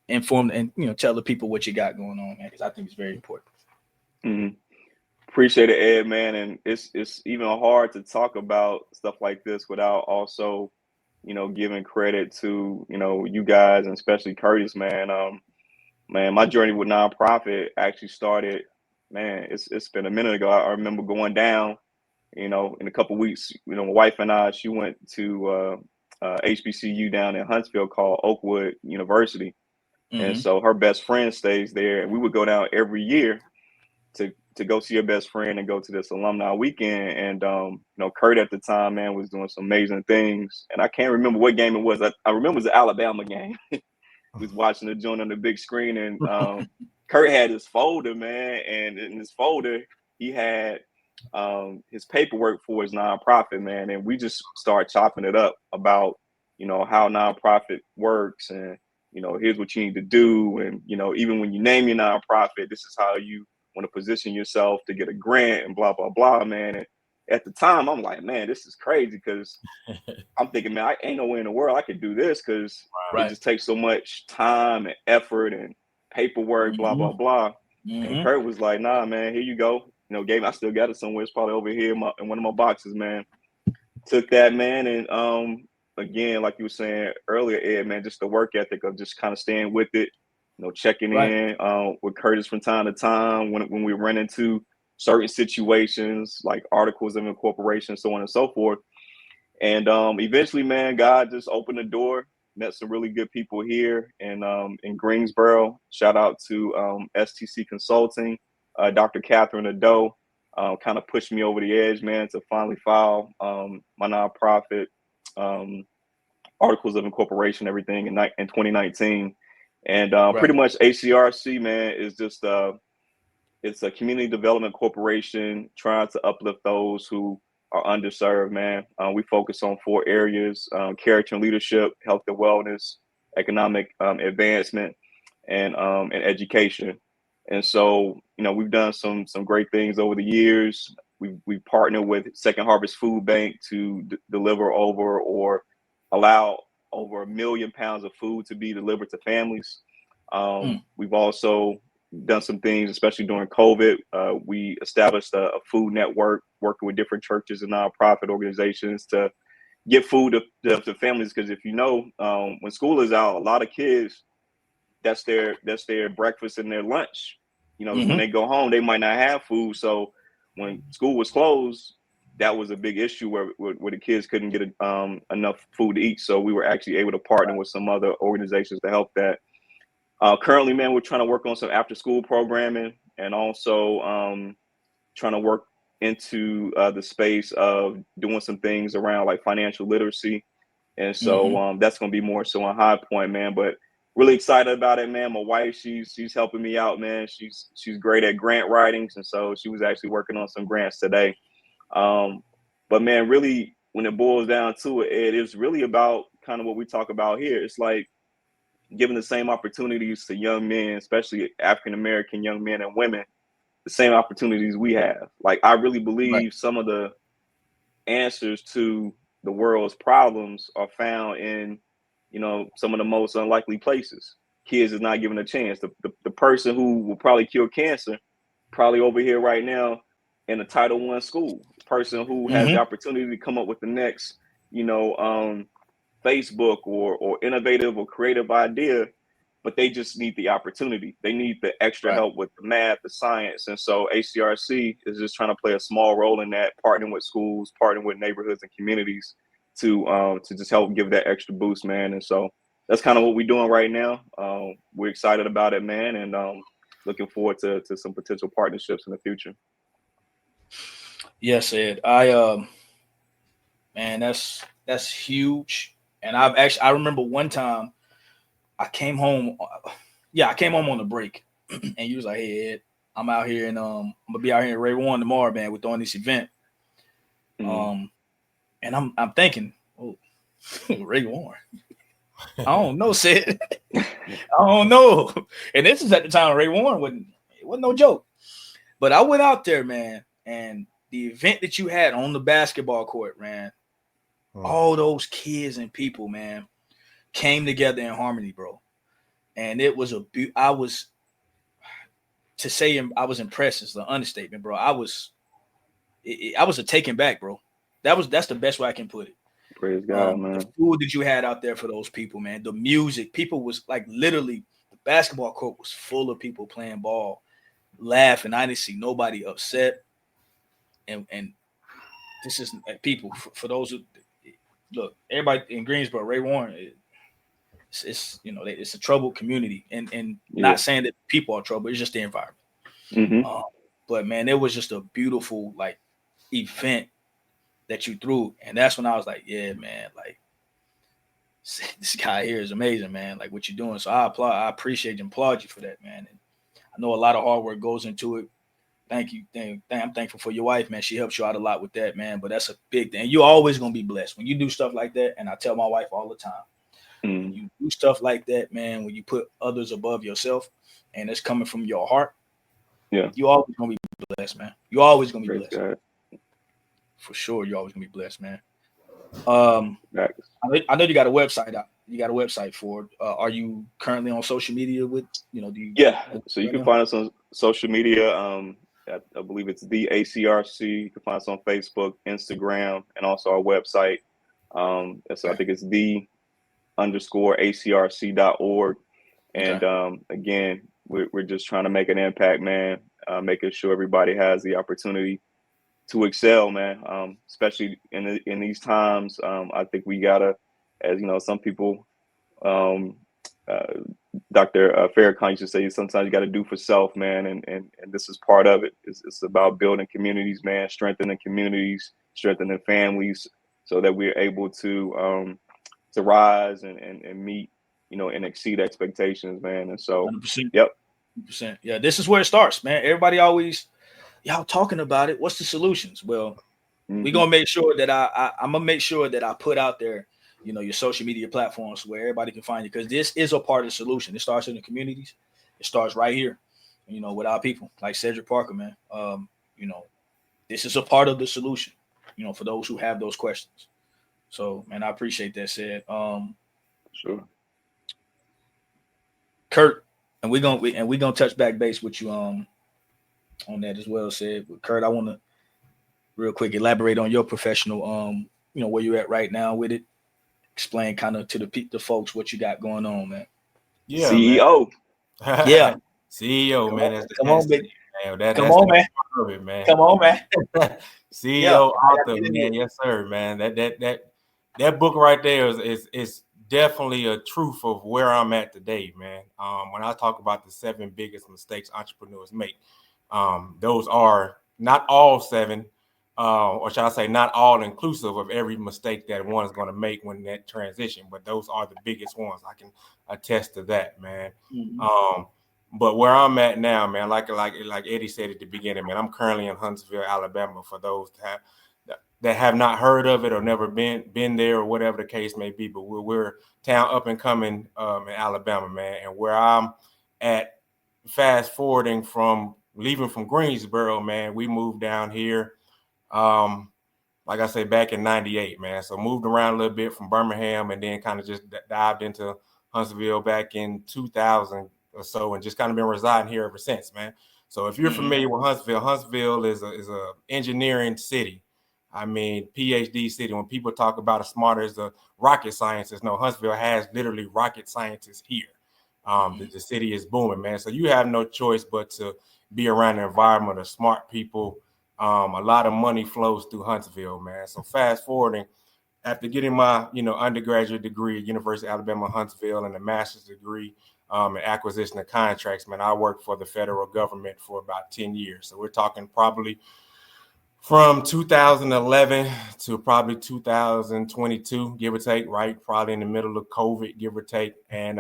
inform and tell the people what you got going on, man. Because I think it's very important. Appreciate it, Ed, man. And it's even hard to talk about stuff like this without also, giving credit to, you guys and especially Curtis, man. Man, my journey with nonprofit actually started, man, it's been a minute ago. I remember going down, in a couple of weeks, my wife and I, she went to HBCU down in Huntsville called Oakwood University. And so her best friend stays there, and we would go down every year to go see her best friend and go to this alumni weekend. And, Kurt at the time, man, was doing some amazing things. And I can't remember what game it was. I remember it was the Alabama game. Was watching the joint on the big screen, and Kurt had his folder, man. And in his folder, he had his paperwork for his nonprofit, man. And we just started chopping it up about, how nonprofit works, and, here's what you need to do. And, even when you name your nonprofit, this is how you want to position yourself to get a grant and blah, blah, blah, man. And at the time, I'm like, man, this is crazy, because I'm thinking, man, I ain't no way in the world I could do this, because it just takes so much time and effort and paperwork, blah, blah, blah. And Kurt was like, nah, man, here you go. I still got it somewhere. It's probably over here in one of my boxes, man. Took that, man. And again, like you were saying earlier, Ed, man, just the work ethic of just kind of staying with it. Checking in with Curtis from time to time when we run into certain situations like articles of incorporation, so on and so forth. And eventually, man, God just opened the door. Met some really good people here in Greensboro. Shout out to STC Consulting, Dr. Catherine Ado, kind of pushed me over the edge, man, to finally file my nonprofit articles of incorporation, everything in 2019. And pretty much HCRC, man, is just it's a community development corporation trying to uplift those who are underserved, man. We focus on 4 areas: character and leadership, health and wellness, economic advancement, and education. And so, we've done some great things over the years. we partner with Second Harvest Food Bank to deliver allow over 1 million pounds of food to be delivered to families. We've also done some things, especially during COVID. We established a food network working with different churches and nonprofit organizations to get food to families. Because if you know, when school is out, a lot of kids, that's their breakfast and their lunch. When they go home, they might not have food. So when school was closed, that was a big issue where the kids couldn't get enough food to eat. So we were actually able to partner with some other organizations to help that. Currently, man, we're trying to work on some after school programming, and also trying to work into the space of doing some things around like financial literacy. And so that's going to be more so on High Point, man, but really excited about it, man. My wife, she's helping me out, man. She's great at grant writings. And so she was actually working on some grants today. But man, really, when it boils down to it, it is really about kind of what we talk about here. It's like giving the same opportunities to young men, especially African-American young men and women, the same opportunities we have. Like, I really believe some of the answers to the world's problems are found in, some of the most unlikely places. Kids is not given a chance. The person who will probably cure cancer, probably over here right now in a Title I school. The person who has the opportunity to come up with the next, Facebook or innovative or creative idea, but they just need the opportunity. They need the extra help with the math, the science. And so ACRC is just trying to play a small role in that, partnering with schools, partnering with neighborhoods and communities to just help give that extra boost, man. And so that's kind of what we're doing right now. We're excited about it, man, and looking forward to some potential partnerships in the future. Yes, Ed. Man, that's huge. And I remember one time I came home. I came home on the break, and you was like, "Hey, Ed, I'm out here, and I'm gonna be out here in Ray Warren tomorrow, man. We're throwing this event." And I'm thinking, oh, Ray Warren. I don't know, Sid. I don't know. And this is at the time Ray Warren wasn't no joke. But I went out there, man, and the event that you had on the basketball court, man, all those kids and people, man, came together in harmony, bro. And it was I was impressed is the understatement, bro. I was a taken back, bro. That's the best way I can put it. Praise God, man. The food that you had out there for those people, man. The music, people was like literally the basketball court was full of people playing ball, laughing. I didn't see nobody upset. And this is people for those who look. Everybody in Greensboro, Ray Warren. It's it's a troubled community, and not saying that people are trouble. It's just the environment. But man, it was just a beautiful event that you threw, and that's when I was like, yeah, man, like this guy here is amazing, man. Like what you're doing. So I appreciate and applaud you for that, man. And I know a lot of hard work goes into it. Thank you. I'm thankful for your wife, man. She helps you out a lot with that, man. But that's a big thing. You're always gonna be blessed when you do stuff like that. And I tell my wife all the time, when you do stuff like that, man, when you put others above yourself, and it's coming from your heart, you always gonna be blessed, man. You always gonna be blessed. God. For sure, you're always gonna be blessed, man. I know you got a website out. You got a website for it. Are you currently on social media with? So you can find us on social media. I believe it's the ACRC. You can find us on Facebook, Instagram, and also our website. So I think it's _ACRC.org. And again, we're just trying to make an impact, man. Making sure everybody has the opportunity to excel, man. Especially in these times. I think we gotta, as you know, some people, Dr. Farrakhan used to say, sometimes you got to do for self, man. And this is part of it. It's about building communities, man, strengthening communities, strengthening families, so that we're able to rise and meet, and exceed expectations, man. And so, 100%. Yep. 100%. Yeah, this is where it starts, man. Everybody always, y'all talking about it. What's the solutions? Well, we're gonna make sure that I'm gonna make sure that I put out there, your social media platforms where everybody can find you, because this is a part of the solution. It starts in the communities. It starts right here, with our people like Cedric Parker, man. this is a part of the solution, for those who have those questions. So, man, I appreciate that, Sid. Sure. Kurt, and we're gonna touch back base with you on that as well, Sid. But Kurt, I want to real quick elaborate on your professional, where you're at right now with it. Explain kind of to the folks what you got going on, man. Yeah, CEO. Man. Yeah. CEO, come man. On, come on, big. Man. Come on, man. Come on, man. CEO, author, man. Yes, sir, man. That book right there is definitely a truth of where I'm at today, man. When I talk about the 7 biggest mistakes entrepreneurs make, those are not all 7, or shall I say, not all inclusive of every mistake that one is going to make when that transition, but those are the biggest ones. I can attest to that, man. Mm-hmm. But where I'm at now, man, like Eddie said at the beginning, man, I'm currently in Huntsville, Alabama. For those that have not heard of it or never been there or whatever the case may be, but we're town up and coming in Alabama, man. And where I'm at, fast forwarding from leaving from Greensboro, man, we moved down here, like I say, back in '98, man. So moved around a little bit from Birmingham and then kind of just dived into Huntsville back in 2000 or so, and just kind of been residing here ever since, man. So if you're familiar with Huntsville is a engineering city. I mean, PhD city. When people talk about as smart as the rocket scientists, no, Huntsville has literally rocket scientists here. The city is booming, man. So you have no choice but to be around an environment of smart people. A lot of money flows through Huntsville, man. So fast forwarding, after getting my undergraduate degree at University of Alabama Huntsville and a master's degree in acquisition of contracts, man, I worked for the federal government for about 10 years. So we're talking probably from 2011 to probably 2022, give or take, right? Probably in the middle of COVID, give or take. And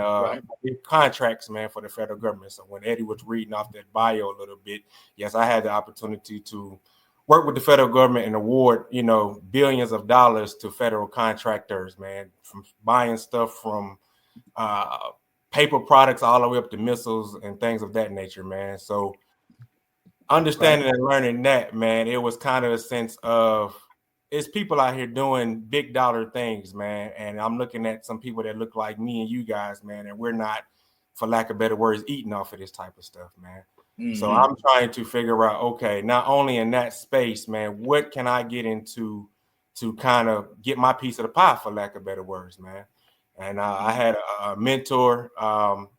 contracts, man, for the federal government. So when Eddie was reading off that bio a little bit, yes, I had the opportunity to work with the federal government and award, billions of dollars to federal contractors, man, from buying stuff from paper products all the way up to missiles and things of that nature, man. So understanding and learning that, man, it was kind of a sense of it's people out here doing big dollar things, man. And I'm looking at some people that look like me and you guys, man, and we're not, for lack of better words, eating off of this type of stuff, man. Mm-hmm. So I'm trying to figure out, okay, not only in that space, man, what can I get into to kind of get my piece of the pie, for lack of better words, man. And I had a mentor,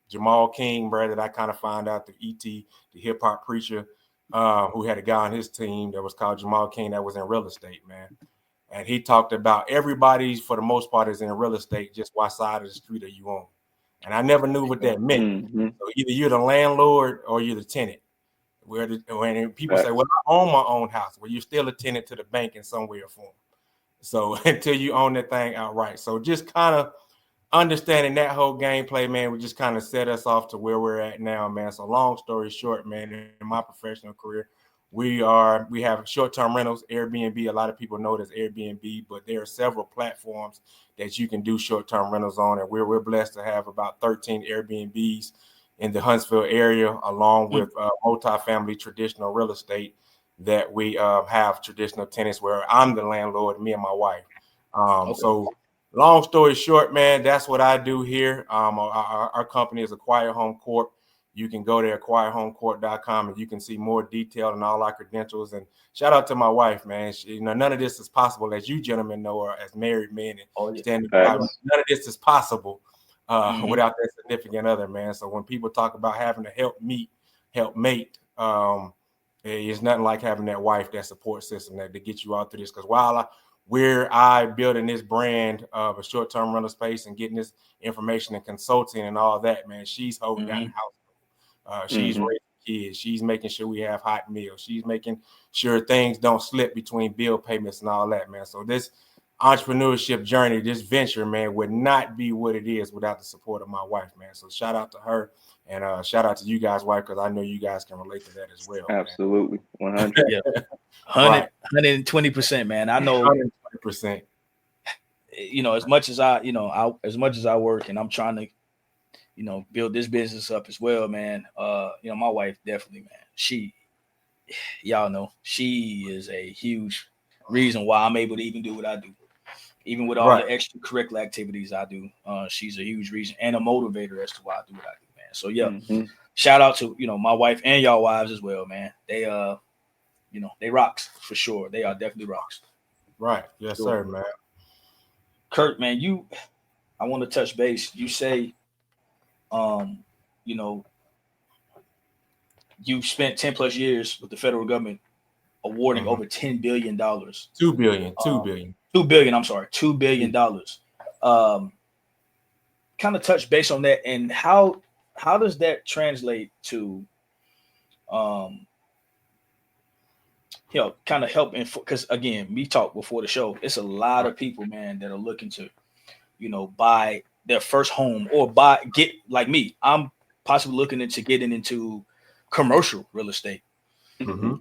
Jamal King, bro, that I kind of found out through E.T., the hip hop preacher, who had a guy on his team that was called Jamal King that was in real estate, man. And he talked about everybody, for the most part, is in real estate, just what side of the street are you on? And I never knew what that meant. Mm-hmm. So either you're the landlord or you're the tenant. When people say, well, I own my own house. Well, you're still a tenant to the bank in some way or form. So until you own that thing outright. So just kind of understanding that whole gameplay, man, would just kind of set us off to where we're at now, man. So long story short, man, in my professional career, we have short-term rentals, Airbnb. A lot of people know it as Airbnb, but there are several platforms that you can do short-term rentals on, and we're blessed to have about 13 Airbnbs in the Huntsville area, along with multifamily traditional real estate that we have traditional tenants where I'm the landlord, me and my wife. So long story short, man, that's what I do here. Our company is Acquire Home Corp. You can go to acquirehomecorp.com and you can see more detail and all our credentials. And shout out to my wife, man. None of this is possible, as you gentlemen know, or as married men and standing by. None of this is possible without that significant other, man. So when people talk about having to help mate, it's nothing like having that wife, that support system to get you out through this. Because while we're building this brand of a short-term rental space and getting this information and consulting and all that, man, she's holding down the house. She's raising kids. She's making sure we have hot meals. She's making sure things don't slip between bill payments and all that, man. So this entrepreneurship journey, this venture, man, would not be what it is without the support of my wife, man. So shout out to her and shout out to you guys, wife, because I know you guys can relate to that as well. Absolutely. 100. Yeah. 120%, man. I know 120%. As much as I work and I'm trying to build this business up as well, man. My wife definitely, man. y'all know she is a huge reason why I'm able to even do what I do. Even with all the extracurricular activities I do, she's a huge reason and a motivator as to why I do what I do, man. So yeah, shout out to my wife and y'all wives as well, man. They they rocks for sure. They are definitely rocks. Right. Yes, sir, man. Kurt, man, I want to touch base. You say, you spent 10 plus years with the federal government awarding over $10 billion. $2 billion. $2 billion. I'm sorry, $2 billion. Kind of touch base on that, and how does that translate to, kind of help because again, we talked before the show. It's a lot of people, man, that are looking to, buy their first home or get like me. I'm possibly looking into getting into commercial real estate. Mm-hmm.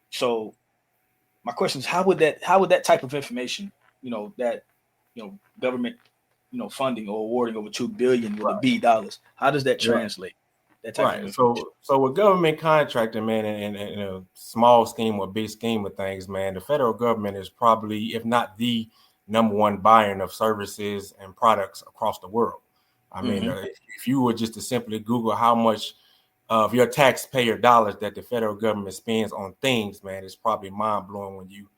So my question is, how would that type of information, that, government, funding or awarding over $2 billion with a B dollars, how does that translate? That type of information? So with government contracting, man, in a small scheme or big scheme of things, man, the federal government is probably, if not the number one buyer of services and products across the world. I mean, if you were just to simply Google how much of your taxpayer dollars that the federal government spends on things, man, it's probably mind blowing when you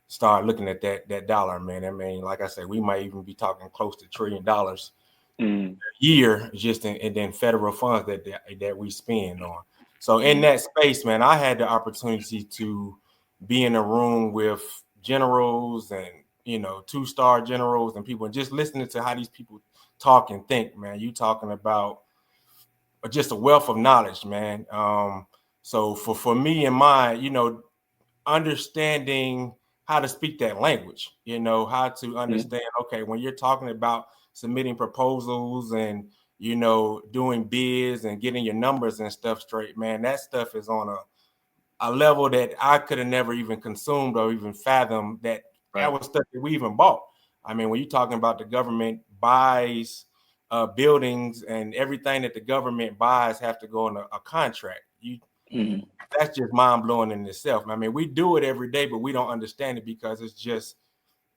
start looking at that dollar, man. I mean, like I said, we might even be talking close to $1 trillion a year just in federal funds that we spend on. So in that space, man, I had the opportunity to be in a room with generals and 2-star generals and people, and just listening to how these people talk and think, man. You talking about just a wealth of knowledge, man. So for me and mine, understanding how to speak that language, how to understand, okay, when you're talking about submitting proposals and, doing bids and getting your numbers and stuff straight, man, that stuff is on a level that I could have never even consumed or even fathomed that was stuff that we even bought. I mean, when you're talking about the government buys buildings and everything that the government buys have to go on a contract. That's just mind blowing in itself. I mean, we do it every day, but we don't understand it because it's just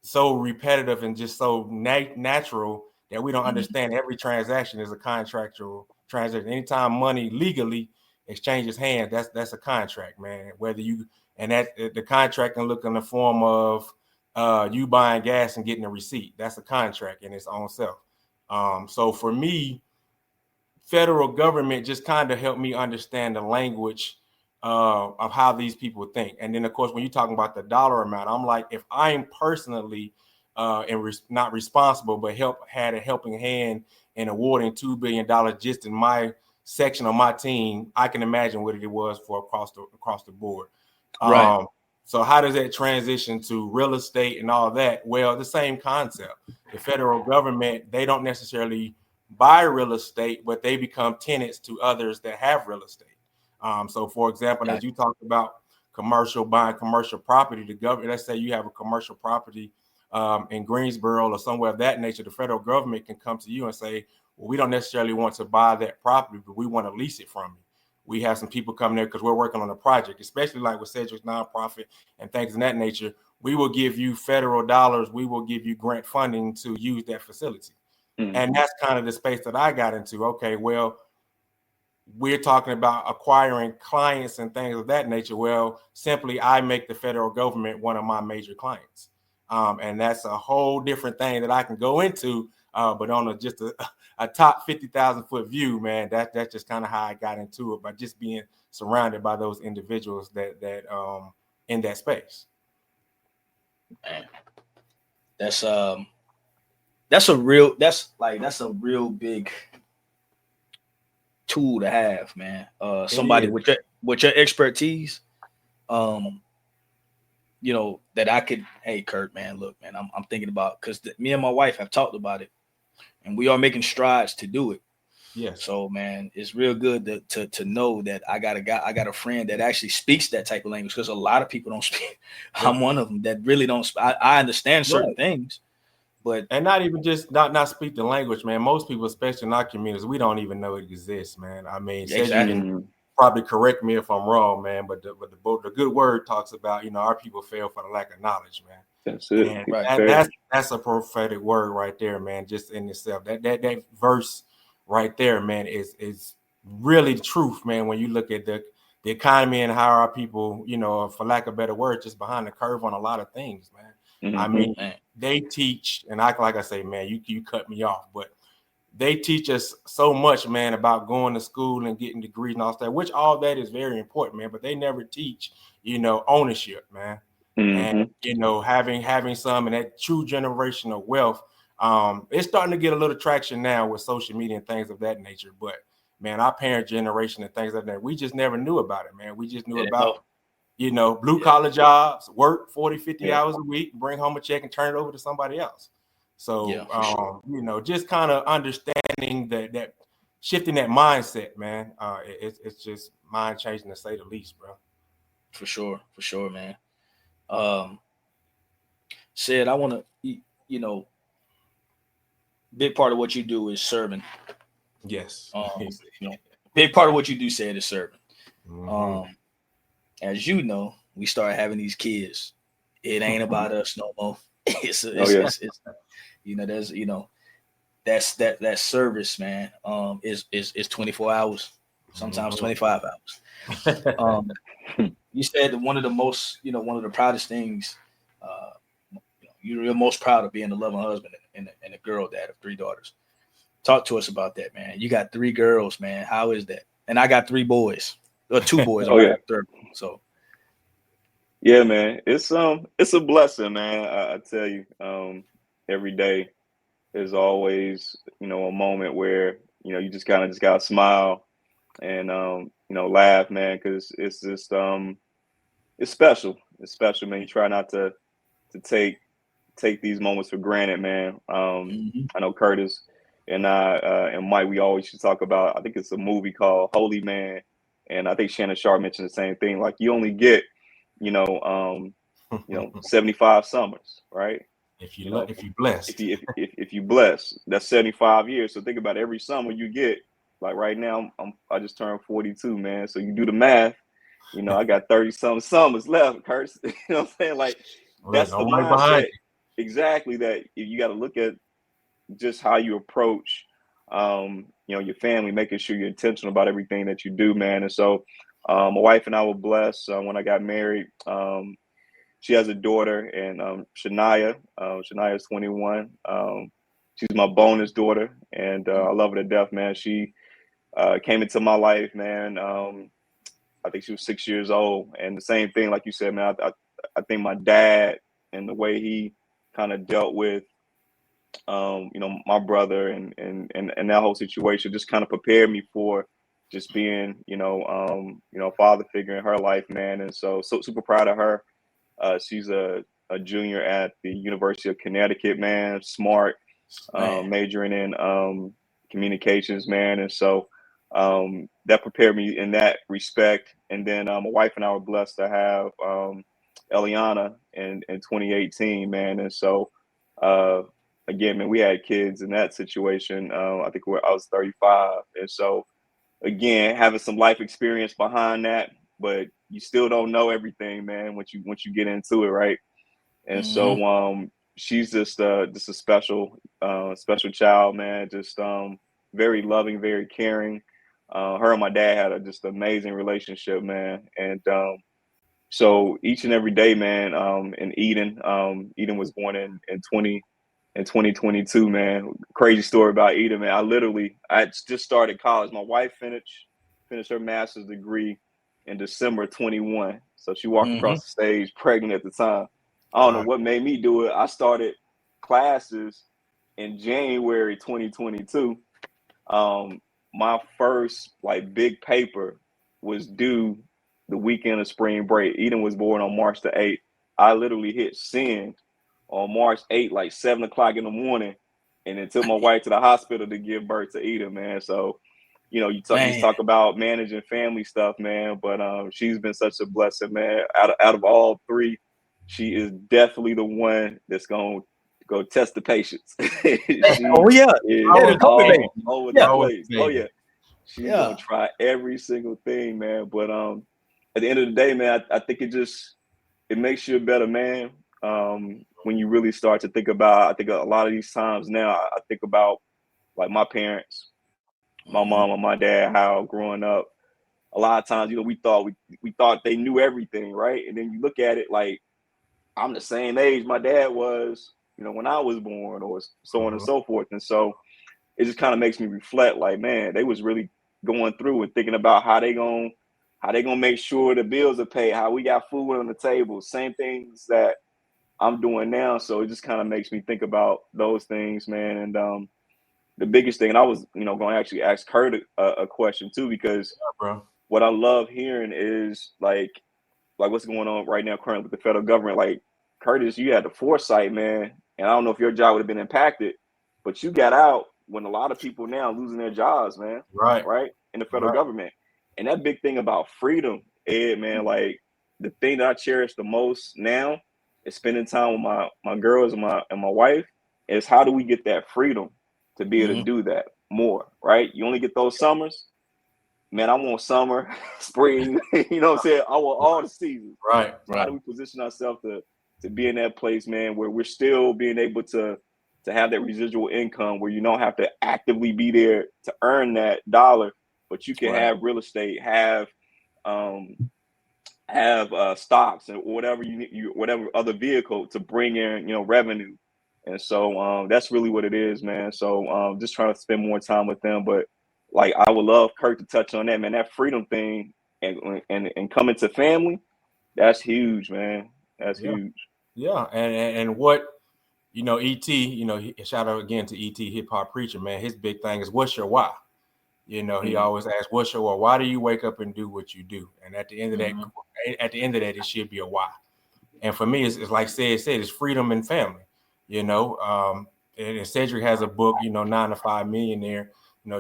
so repetitive and just so natural that we don't understand every transaction is a contractual transaction. Anytime money legally exchanges hands, that's a contract, man. Whether the contract can look in the form of you buying gas and getting a receipt. That's a contract in its own self. So for me, federal government just kind of helped me understand the language of how these people think. And then, of course, when you're talking about the dollar amount, I'm like, if I'm personally not responsible, but had a helping hand in awarding $2 billion just in my section of my team, I can imagine what it was for across the board. Right. So how does that transition to real estate and all that? Well, the same concept. The federal government, they don't necessarily buy real estate, but they become tenants to others that have real estate. So, for example, as you talked about buying commercial property, the government, let's say you have a commercial property in Greensboro or somewhere of that nature, the federal government can come to you and say, well, we don't necessarily want to buy that property, but we want to lease it from you. We have some people coming there because we're working on a project, especially like with Cedric's nonprofit and things of that nature. We will give you federal dollars. We will give you grant funding to use that facility. And that's kind of the space that I got into. Okay, well, we're talking about acquiring clients and things of that nature. Well, simply I make the federal government one of my major clients. And that's a whole different thing that I can go into, but on just a top 50,000 foot view, man, that's just kind of how I got into it, by just being surrounded by those individuals that in that space. Man, that's a real big tool to have, man. Somebody with your expertise, that I could, hey, Kurt, man, look, man, I'm thinking about, because me and my wife have talked about it, and we are making strides to do it. Yeah. So, man, it's real good to know that I got a friend that actually speaks that type of language, because a lot of people don't speak. Yeah. I'm one of them that really don't. I understand certain things, but not even just not speak the language, man. Most people, especially in our communities, we don't even know it exists, man. I mean, exactly. probably correct me if I'm wrong, man. But the good word talks about, our people fail for the lack of knowledge, man. That's it. And Right. that's a prophetic word right there, man. Just in itself, that verse right there, man, is really the truth, man. When you look at the economy and how our people, for lack of a better word, just behind the curve on a lot of things, man. Mm-hmm. I mean, they teach, and like I say, man, you cut me off, but they teach us so much, man, about going to school and getting degrees and all that, which all that is very important, man. But they never teach, ownership, man. And having some and that true generational wealth. It's starting to get a little traction now with social media and things of that nature. But man, our parent generation and things like that, we just never knew about it, man. We just knew about, blue collar jobs, work 40, 50 hours a week, bring home a check and turn it over to somebody else. So, sure. Just kind of understanding that shifting that mindset, man. It's just mind changing to say the least, bro. For sure, man. Said, I want to, big part of what you do is serving. Yes. Big part of what you do, Said, is serving. Mm-hmm. As you know, we started having these kids. It ain't about us no more. It's there's that service, man. Is 24 hours, sometimes 25 hours. You said one of the proudest things, you're most proud of being a loving husband and a girl dad of 3 daughters. Talk to us about that, man. You got 3 girls, man. How is that? And I got 3 boys, or 2 boys. Third. So. Yeah, man, it's a blessing, man. I tell you, every day is always, a moment where, you just kind of gotta smile and, laugh, man. Cause it's just, it's special. It's special, man. You try not to take these moments for granted, man. I know Curtis and I, and Mike, we always should talk about, I think it's a movie called Holy Man. And I think Shannon Sharp mentioned the same thing. Like, you only get, 75 summers, right? If you blessed, if you bless, that's 75 years. So think about every summer you get. Like right now, I just turned 42, man. So you do the math. I got 30-some summers left, Curse. You know what I'm saying? Like that's the mindset. Exactly, that you got to look at just how you approach, your family, making sure you're intentional about everything that you do, man. And so, my wife and I were blessed when I got married. She has a daughter, and Shania. Shania is 21. She's my bonus daughter, and I love her to death, man. She came into my life, man. I think she was 6 years old, and the same thing, like you said, man. I think my dad and the way he kind of dealt with, my brother and that whole situation just kind of prepared me for just being, a father figure in her life, man. And so super proud of her. She's a junior at the University of Connecticut, man. Smart, majoring in communications, man. And so that prepared me in that respect. And then my wife and I were blessed to have Eliana in 2018, man. And so again, man, we had kids in that situation. I think I was 35, and so again, having some life experience behind that, but you still don't know everything, man, once you get into it, right? And so she's just a special child, man. Just very loving, very caring. Her and my dad had just amazing relationship, man. And so each and every day, man, in Eden was born in 2022, man. Crazy story about Eden, man. I just started college. My wife finished her master's degree in December 21. So she walked across the stage pregnant at the time. I don't know what made me do it. I started classes in January 2022. My first big paper was due the weekend of spring break. Eden was born on March the 8th. I literally hit send on March 8th, like 7 o'clock in the morning, and then took my wife to the hospital to give birth to Eden, man. So, you talk about managing family stuff, man, but she's been such a blessing, man. Out of all 3, she is definitely the one that's going to go test the patience. Oh, yeah. Over the place. Oh, yeah. She's gonna try every single thing, man. But at the end of the day, man, I think it makes you a better man. When you really start to think about, I think a lot of these times now, I think about like my parents, my mom and my dad, how growing up, a lot of times, we thought they knew everything, right? And then you look at it like, I'm the same age my dad was, when I was born, or so on and so forth. And so it just kind of makes me reflect, like, man, they was really going through and thinking about how they gonna make sure the bills are paid, how we got food on the table, same things that I'm doing now. So it just kind of makes me think about those things, man. And the biggest thing, and I was, going to actually ask Kurt a question too, because what I love hearing is like what's going on right now currently with the federal government. Like, Curtis, you had the foresight, man, and I don't know if your job would have been impacted, but you got out when a lot of people now losing their jobs, man. Right, in the federal government. And that big thing about freedom, Ed, man, like the thing that I cherish the most now is spending time with my girls and my wife. Is how do we get that freedom to be able to do that more, right? You only get those summers. Man, I want summer, spring, you know what I'm saying? I want all the seasons. Right. So how do we position ourselves to be in that place, man, where we're still being able to have that residual income, where you don't have to actively be there to earn that dollar, but you can have real estate, have stocks and whatever whatever other vehicle to bring in, revenue. And so that's really what it is, man. So just trying to spend more time with them. But like, I would love Kurt to touch on that, man. That freedom thing and coming to family, that's huge, man. That's huge. Yeah, and what ET, shout out again to ET, hip hop preacher, man. His big thing is, what's your why? He always asks, what's your why? Why do you wake up and do what you do? And at the end of that, it should be a why. And for me, it's like said, it's freedom and family. And Cedric has a book, 9 to 5 Millionaire.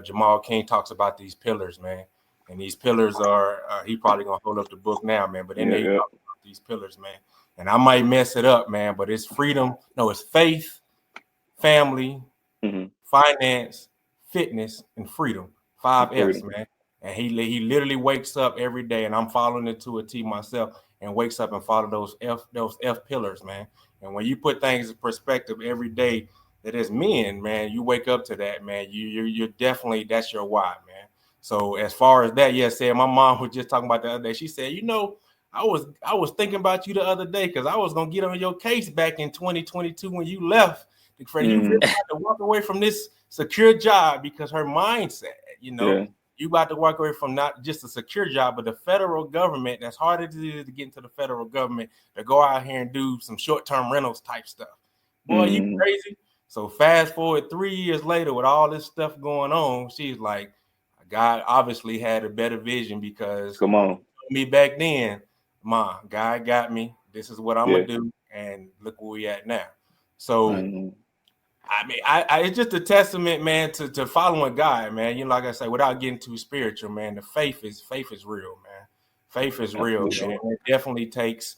Jamal King talks about these pillars, man. And these pillars are, he probably gonna hold up the book now, man. But then they talk about these pillars, man. And I might mess it up, man. But it's freedom. No, it's faith, family, finance, fitness, and freedom. 5 F's, man. And he literally wakes up every day, and I'm following it to a T myself, and wakes up and follow those F pillars, man. And when you put things in perspective every day, that is men, man, you wake up to that, man. You're definitely, that's your why, man. So as far as that, said my mom was just talking about the other day. She said, I was thinking about you the other day because I was gonna get on your case back in 2022 when you left. You really had to walk away from this secure job, because her mindset, you about to walk away from not just a secure job, but the federal government. That's harder to get into the federal government, to go out here and do some short-term rentals type stuff. Boy, you crazy. So fast forward 3 years later with all this stuff going on, she's like, God obviously had a better vision, because me back then, Ma, God got me. This is what I'm gonna do, and look where we at now. So I mean, it's just a testament, man, to following God, man. Like I say, without getting too spiritual, man, the faith is real, man. Faith is real, man. It definitely takes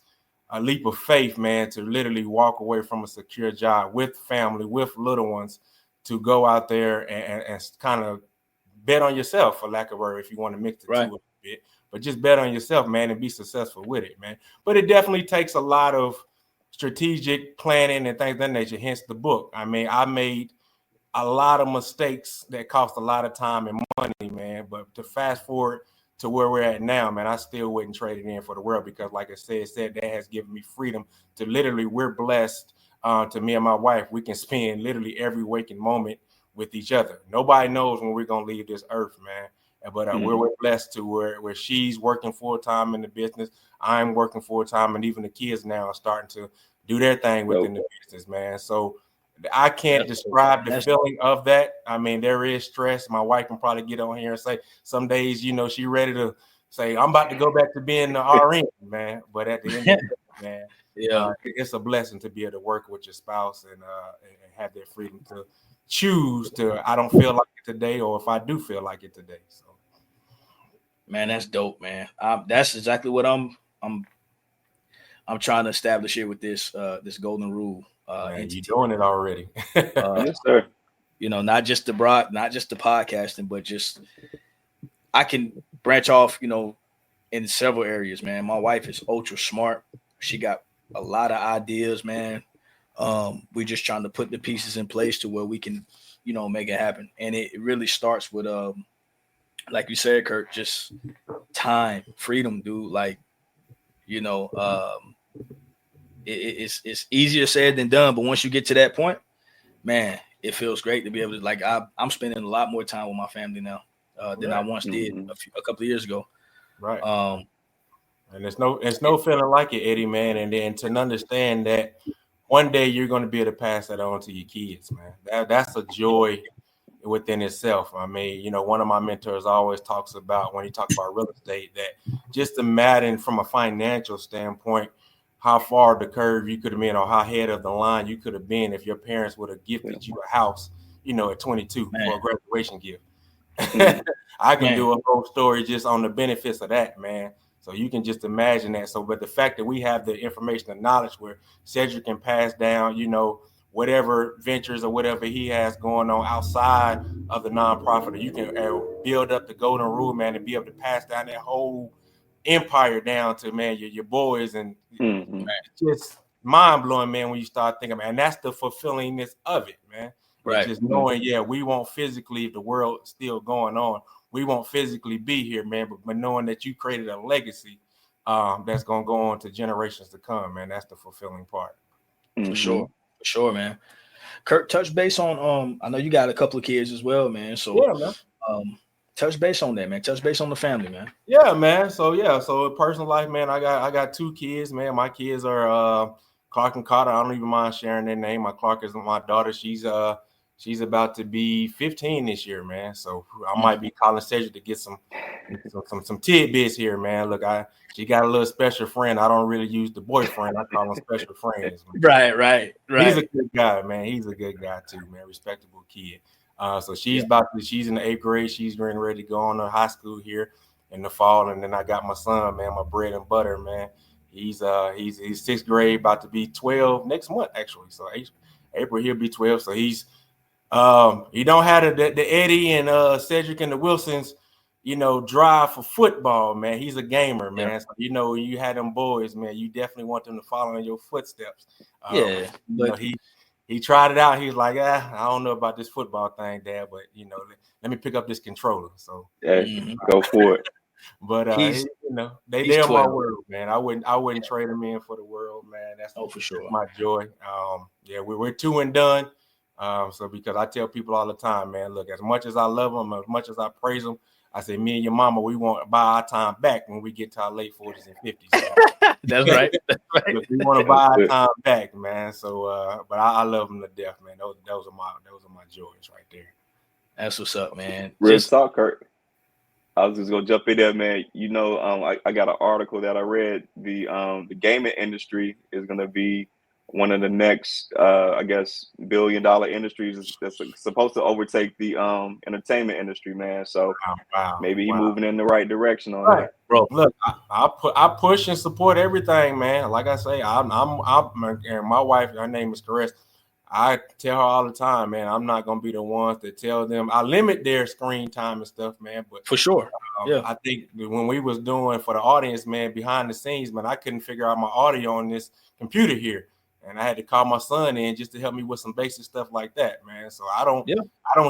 a leap of faith, man, to literally walk away from a secure job with family, with little ones, to go out there and kind of bet on yourself, for lack of a word, if you want to mix the two a bit. But just bet on yourself, man, and be successful with it, man. But it definitely takes a lot of strategic planning and things of that nature, hence the book. I mean, I made a lot of mistakes that cost a lot of time and money, man. But to fast forward to where we're at now, man, I still wouldn't trade it in for the world, because like I said, that has given me freedom to literally, we're blessed, to me and my wife, we can spend literally every waking moment with each other. Nobody knows when we're going to leave this earth, man. But we're blessed to where she's working full-time in the business. I'm working full-time, and even the kids now are starting to do their thing within the business, man. So I can't describe the feeling of that. I mean, there is stress. My wife can probably get on here and say some days, she ready to say, I'm about to go back to being the RN, man. But at the end of the day, man, it's a blessing to be able to work with your spouse and have that freedom to choose to, I don't feel like it today, or if I do feel like it today. So, man, that's dope, man. That's exactly what I'm trying to establish here with this golden rule. Man, you're doing it already. Yes, sir. Not just the podcasting, but just I can branch off, in several areas, man. My wife is ultra smart. She got a lot of ideas, man. We're just trying to put the pieces in place to where we can, make it happen. And it really starts with, like you said, Kurt, just time, freedom, dude. Like, it's easier said than done. But once you get to that point, man, it feels great to be able to, like, I'm spending a lot more time with my family now than I once did a couple of years ago. Right. And there's no feeling like it, Eddie, man. And then to understand that one day you're going to be able to pass that on to your kids, man. That's a joy within itself. I mean, one of my mentors always talks about, when he talks about real estate, that just imagine from a financial standpoint how far the curve you could have been, or how ahead of the line you could have been if your parents would have gifted you a house, at 22 for a graduation gift. I can do a whole story just on the benefits of that, man. So you can just imagine that. So, but the fact that we have the information and knowledge where Cedric can pass down, whatever ventures or whatever he has going on outside of the nonprofit, or you can build up the golden rule, man, and be able to pass down that whole empire down to, man, your boys. And it's just mind blowing, man, when you start thinking about it. And that's the fulfillingness of it, man. Right. Just knowing, we won't physically, if the world's still going on, we won't physically be here, man, but knowing that you created a legacy that's going to go on to generations to come, man, that's the fulfilling part. For sure, man. Kurt, touch base on, I know you got a couple of kids as well, man. So, man. Touch base on that, man. Touch base on the family, man. Yeah, man. So personal life, man, I got 2 kids, man. My kids are Clark and Carter. I don't even mind sharing their name. My Clark is my daughter. She's about to be 15 this year, man. So I might be calling Cedric to get some tidbits here, man. Look, she got a little special friend. I don't really use the boyfriend. I call them special friends. Man. Right. He's a good guy, man. He's a good guy too, man. Respectable kid. So she's she's in the 8th grade. She's getting ready to go on to high school here in the fall. And then I got my son, man, my bread and butter, man. He's 6th grade, about to be 12 next month, actually. So April he'll be 12. So he's you don't have the Eddie and Cedric and the Wilsons, drive for football, man. He's a gamer, man. Yeah. So, you had them boys, man. You definitely want them to follow in your footsteps. But he tried it out. He was like, I don't know about this football thing, Dad, but let me pick up this controller. So go for it. But they're my world, man. I wouldn't trade them in for the world, man. That's for sure my joy. We're 2 and done. So because I tell people all the time, man, look, as much as I love them, as much as I praise them, I say, me and your mama, we want to buy our time back when we get to our late 40s and 50s. So. That's right. We want to buy our time back, man. So, but I love them to death, man. Those are my joys right there. That's what's up, man. Real talk, Kurt. I was just gonna jump in there, man. I got an article that I read. The gaming industry is gonna be one of the next, I guess, $1 billion industries that's supposed to overtake the entertainment industry, man. So maybe he's moving in the right direction on that, bro. Look, I push and support everything, man. Like I say, I'm and my wife, her name is Caress. I tell her all the time, man, I'm not gonna be the ones that tell them. I limit their screen time and stuff, man. But for sure, I think when we was doing for the audience, man, behind the scenes, man, I couldn't figure out my audio on this computer here. And I had to call my son in just to help me with some basic stuff like that, man. So I don't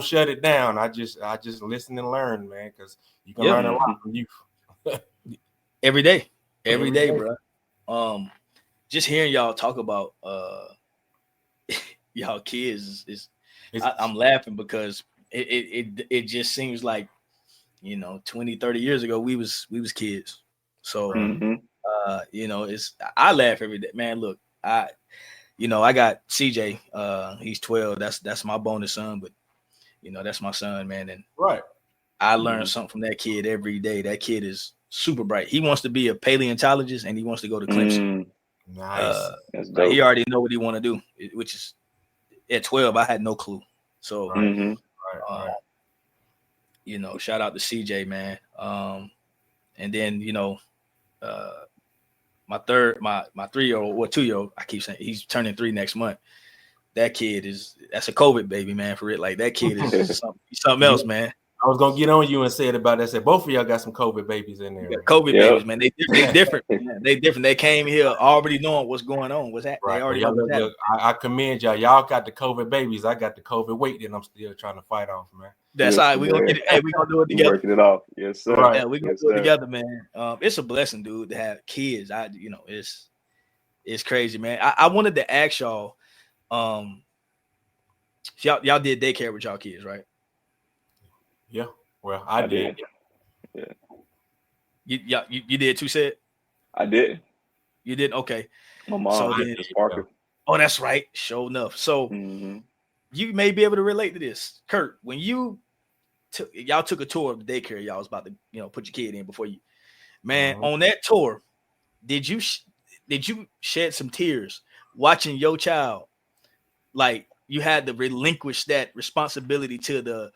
shut it down. I just listen and learn, man, because you can learn a lot from youth. every day, bro. Just hearing y'all talk about y'all kids I'm laughing because it just seems like 20, 30 years ago we was kids. So I laugh every day, man. Look, I got CJ. He's 12. That's my bonus son, but that's my son, man. And I learn something from that kid every day. That kid is super bright. He wants to be a paleontologist and he wants to go to Clemson. Nice. He already know what he want to do, which is at 12. I had no clue. So, shout out to CJ, man. And then my 3-year-old or 2-year-old, I keep saying he's turning 3 next month. That kid that's a COVID baby, man, for it. Like that kid is something else, man. I was gonna get on you and say it about that. I said both of y'all got some COVID babies in there. COVID babies, man. They different. Man. They different. They came here already knowing what's going on. What's that? Right. They already Well, know what's happening. I commend y'all. Y'all got the COVID babies. I got the COVID weight that I'm still trying to fight off, man. That's all right. We're gonna get it. Hey, we're gonna do it together. Working it off. Yes, sir. Right. Yeah, we're gonna do it together, man. It's a blessing, dude, to have kids. It's crazy, man. I wanted to ask y'all, y'all did daycare with y'all kids, right? Yeah. Well, I did. Yeah. You did too, said? I did. You did? Okay. My mom did. Oh, that's right. Sure enough. So you may be able to relate to this. Kurt, when y'all took a tour of the daycare, y'all was about to, put your kid in before you, man, on that tour, did you shed some tears watching your child? Like you had to relinquish that responsibility to the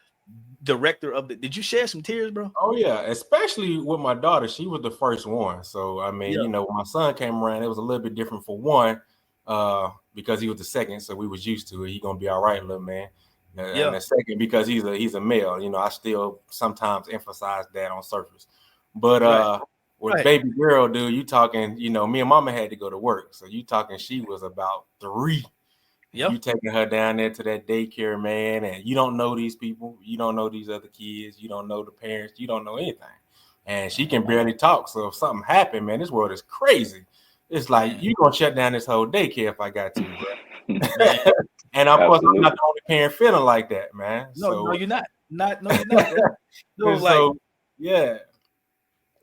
director of did you shed some tears, bro? Oh yeah, especially with my daughter. She was the first one. So I mean, when my son came around, it was a little bit different for one, because he was the second, so we was used to it. He gonna be all right, little man. And the second, because he's a male, I still sometimes emphasize that on surface. But with baby girl, dude, you talking, me and mama had to go to work. So you talking she was about 3. Yep. You taking her down there to that daycare, man, and you don't know these people, you don't know these other kids, you don't know the parents, you don't know anything. And she can barely talk. So if something happened, man, this world is crazy. It's like you gonna shut down this whole daycare if I got to. And of course, I'm not the only parent feeling like that, man. No, you're not. No, you're not.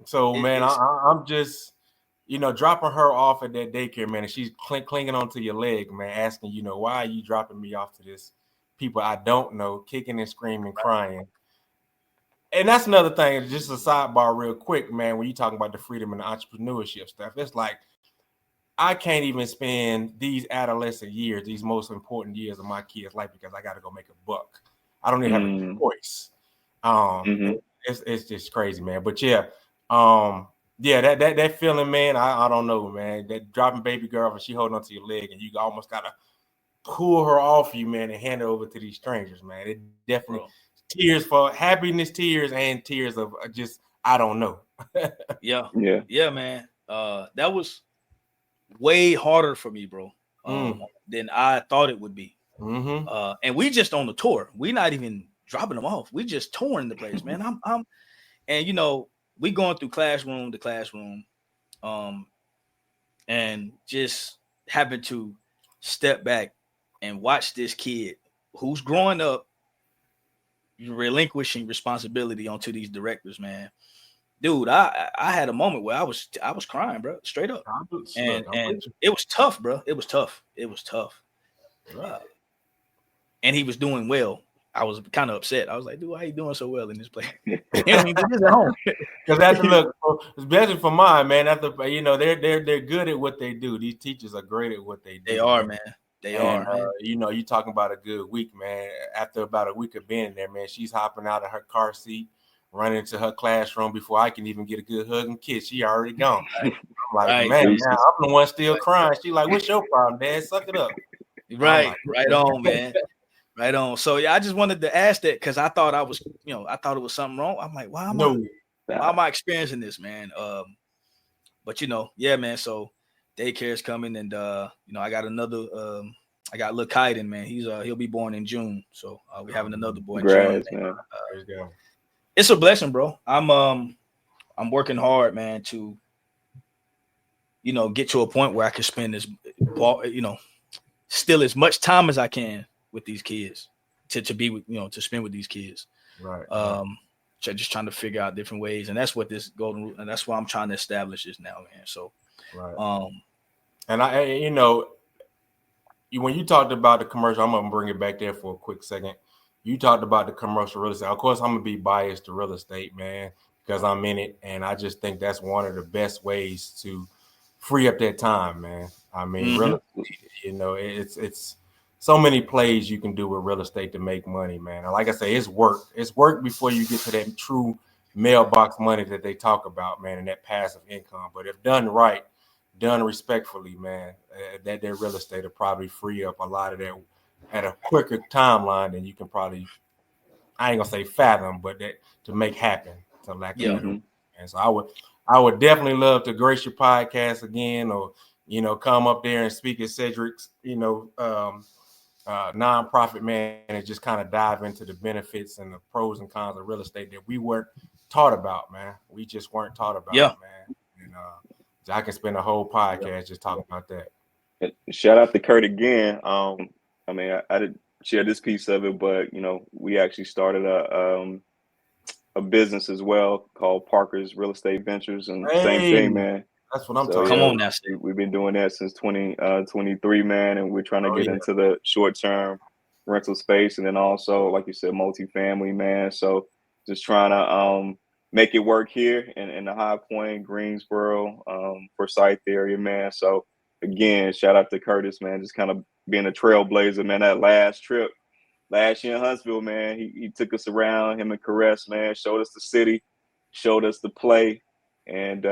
So man, I'm just, dropping her off at that daycare, man, and she's clinging onto your leg, man, asking, why are you dropping me off to this people I don't know, kicking and screaming, crying. And that's another thing, just a sidebar real quick, man, when you talking about the freedom and the entrepreneurship stuff, it's like, I can't even spend these adolescent years, these most important years of my kid's life, because I got to go make a buck. I don't even have a choice. It's just crazy, man. But that feeling, man, I don't know, man. That dropping baby girl and she holding onto your leg and you almost gotta pull her off you, man, and hand her over to these strangers, man. It definitely tears for happiness, tears and tears of just I don't know. Yeah, man. That was way harder for me, bro, than I thought it would be. And we just on the tour. We not even dropping them off. We just touring the place, man. And we going through classroom to classroom, and just having to step back and watch this kid who's growing up, relinquishing responsibility onto these directors, man. Dude, I had a moment where I was crying, bro, straight up, and it was tough, bro. It was tough. And he was doing well. I was kind of upset. I was like, dude, why are you doing so well in this place? You don't even do this at home. Because that's look, especially for mine, man. After they're good at what they do. These teachers are great at what they do. They are, man. They are. You talking about a good week, man. After about a week of being there, man, she's hopping out of her car seat, running into her classroom before I can even get a good hug and kiss. She already gone. I'm like, man, I'm the one still crying. She like, what's your problem, Dad? Suck it up. Right on, man. Right on. So I just wanted to ask that because I thought it was something wrong. I'm like, why am I experiencing this, man? But man. So daycare is coming, and I got another. I got little Kaiden, man. He'll be born in June, so we're having another boy in June. Man. It's a blessing, bro. I'm working hard, man, to get to a point where I can spend still as much time as I can with these kids to be with, to spend with these kids. Right. Just trying to figure out different ways. And that's what this golden rule, and that's why I'm trying to establish this now, man. So, and when you talked about the commercial, I'm going to bring it back there for a quick second. You talked about the commercial real estate. Of course, I'm going to be biased to real estate, man, because I'm in it. And I just think that's one of the best ways to free up that time, man. I mean, real estate, it's so many plays you can do with real estate to make money, man. And like I say, it's work. It's work before you get to that true mailbox money that they talk about, man, and that passive income. But if done right, done respectfully, man, that real estate will probably free up a lot of that at a quicker timeline than you can probably I ain't gonna say fathom, but that to make happen, to lack of better. And so I would definitely love to grace your podcast again, or come up there and speak at Cedric's, nonprofit, man, and just kind of dive into the benefits and the pros and cons of real estate that we weren't taught about, man. We just weren't taught about, man. And I can spend a whole podcast just talking about that. Shout out to Kurt again. I didn't share this piece of it, but we actually started a business as well called Parker's Real Estate Ventures, and same thing, man. That's what I'm talking about. Come on now, Steve. We've been doing that since 2023, man, and we're trying to get into the short-term rental space, and then also, like you said, multifamily, man. So just trying to make it work here in the High Point, Greensboro, Forsyth area, man. So again, shout out to Curtis, man, just kind of being a trailblazer, man. That last trip last year in Huntsville, man, he took us around, him and Caress, man, showed us the city, showed us the play. And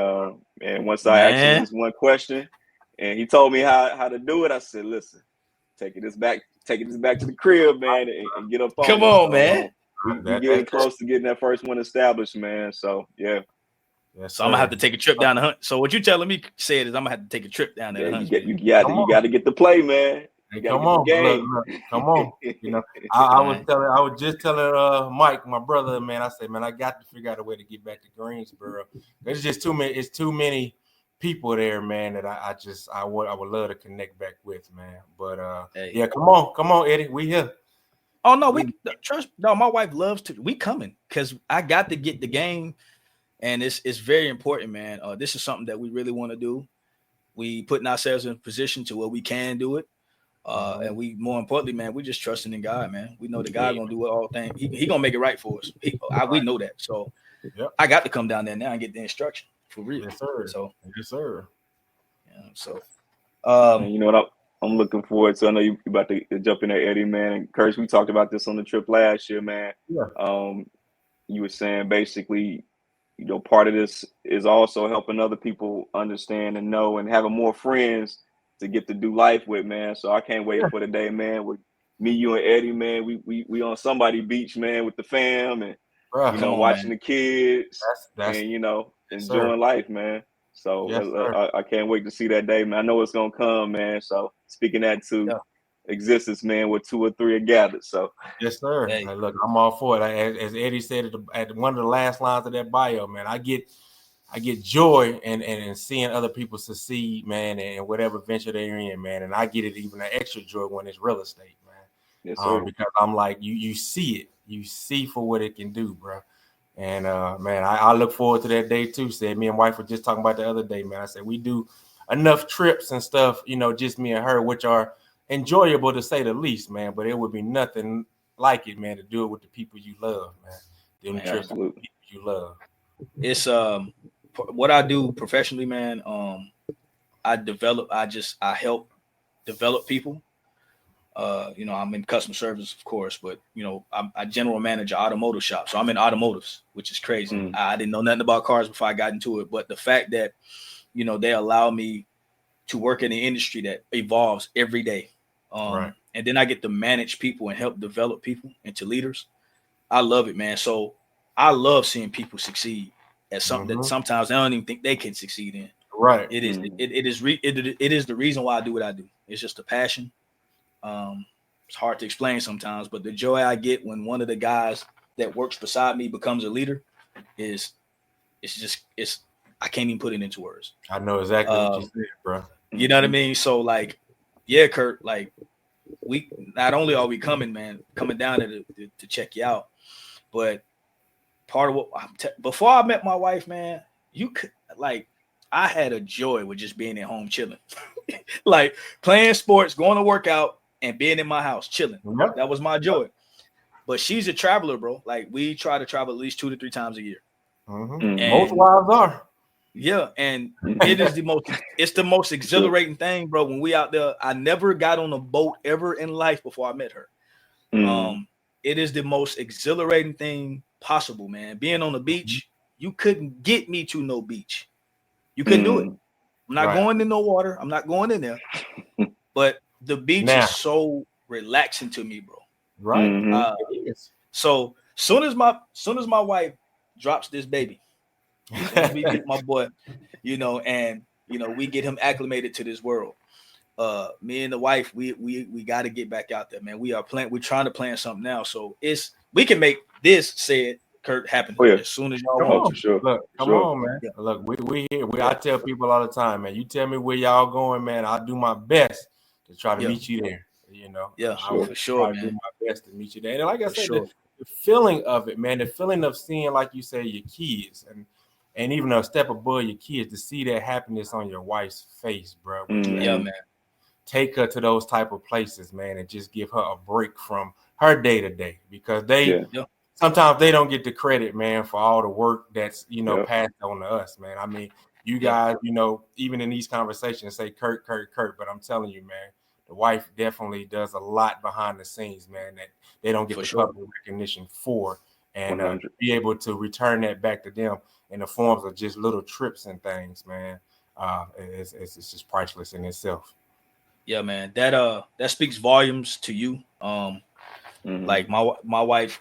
once I asked him this one question and he told me how to do it, I said, listen, taking this back to the crib, man, and get up on Come on, man. We're getting close to getting that first one established, man. So, yeah. So I'm gonna have to take a trip down the hunt. So what you telling me, said, is I'm gonna have to take a trip down there. You got to get the play, man. Come on, look, come on. I was just telling Mike, my brother, man. I said, man, I got to figure out a way to get back to Greensboro. There's just too many. It's too many people there, man. That I would love to connect back with, man. But yeah, come on, Eddie, we here. Oh no, trust. No, my wife loves to. We coming because I got to get the game, and it's very important, man. This is something that we really want to do. We putting ourselves in a position to where we can do it. And we, more importantly, man, we just trusting in God, man. We know that God gonna do all things. He gonna make it right for us. We know that. So I got to come down there now and get the instruction for real. Yes, sir. So yes, sir. Yeah. So, you know what I'm looking forward to. I know you about to jump in there, Eddie, man. And Curtis, we talked about this on the trip last year, man. Yeah. You were saying basically, part of this is also helping other people understand and know and having more friends to get to do life with, man. So I can't wait for the day, man, with me, you, and Eddie, man. We on somebody beach, man, with the fam and watching the kids and enjoying life, man. So I can't wait to see that day, man. I know it's gonna come, man. So speaking that to existence, man, where two or three are gathered. So yes, sir. Hey. Look, I'm all for it. As Eddie said at one of the last lines of that bio, man, I get joy and seeing other people succeed, man, and whatever venture they're in, man. And I get it even an extra joy when it's real estate, man. Yes, sir. Because I'm like, you see it. You see for what it can do, bro. And, man, I look forward to that day, too. Said me and wife were just talking about the other day, man. I said, we do enough trips and stuff, just me and her, which are enjoyable to say the least, man. But it would be nothing like it, man, to do it with the people you love, man. Them trips with the people you love. It's what I do professionally, man. I help develop people. I'm in customer service, of course, but I general manage an automotive shop, so I'm in automotives, which is crazy. I didn't know nothing about cars before I got into it, but the fact that they allow me to work in an industry that evolves every day, and then I get to manage people and help develop people into leaders. I love it, man. So I love seeing people succeed at something that sometimes they don't even think they can succeed in. Right. It is. It is the reason why I do what I do. It's just a passion. It's hard to explain sometimes, but the joy I get when one of the guys that works beside me becomes a leader it's I can't even put it into words. I know exactly what you said, bro. You know what I mean? So Kurt, we not only are we coming down to check you out, but part of what before I met my wife, man, I had a joy with just being at home chilling, playing sports, going to work out, and being in my house chilling. Yep. That was my joy. But she's a traveler, bro. We try to travel at least 2 to 3 times a year. Most wives are. Yeah, and it is it's the most exhilarating thing, bro. When we out there, I never got on a boat ever in life before I met her. It is the most exhilarating thing possible, man. Being on the beach, you couldn't get me to no beach. You couldn't do it. I'm not going in no water. I'm not going in there. But the beach is so relaxing to me, bro. Right. So Soon as my wife drops this baby, we get my boy, and we get him acclimated to this world. Me and the wife, we got to get back out there, man. We're trying to plan something now, so we can make this said Kurt happen as soon as y'all want. For sure. Look, come on, man. Yeah. Look, we here. I tell people all the time, man. You tell me where y'all going, man. I'll do my best to try to meet you there. For sure, man. Do my best to meet you there. And like I said, the feeling of it, man. The feeling of seeing, like you say, your kids and even a step above your kids, to see that happiness on your wife's face, bro. Yeah, man. Take her to those type of places, man, and just give her a break from her day to day, because sometimes they don't get the credit, man, for all the work that's passed on to us, man. I mean, you guys, even in these conversations, say Kurt, but I'm telling you, man, the wife definitely does a lot behind the scenes, man, that they don't get public recognition for, and be able to return that back to them in the forms of just little trips and things, man. It's just priceless in itself. Yeah, man, that speaks volumes to you. Like my wife,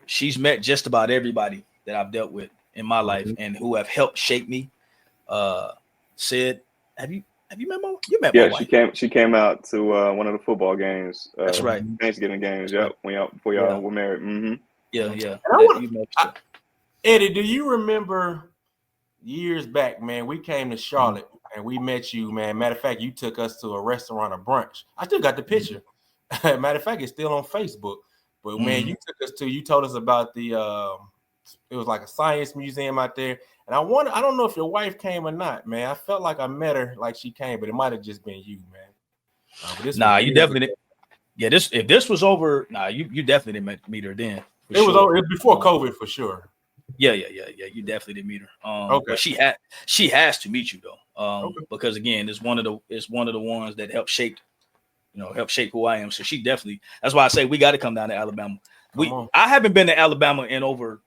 she's met just about everybody that I've dealt with in my life and who have helped shape me. Said, have you met my wife? She came out to one of the football games. That's right. Thanksgiving games. Yeah, before y'all were married. Mm-hmm. Yeah. Eddie, do you remember years back, man? We came to Charlotte and we met you, man. Matter of fact, you took us to a restaurant, a brunch. I still got the picture. Matter of fact, it's still on Facebook. But man, you told us about the it was like a science museum out there. And I don't know if your wife came or not, man. I felt like I met her like she came, but it might have just been you, man. You definitely didn't. Yeah, if this was over, you definitely didn't meet her then. It was over. It was before COVID for sure. Yeah. You definitely didn't meet her. But she has to meet you though. Because again, it's one of the ones that helped shape who I am. So she definitely. That's why I say we got to come down to Alabama. I haven't been to Alabama in over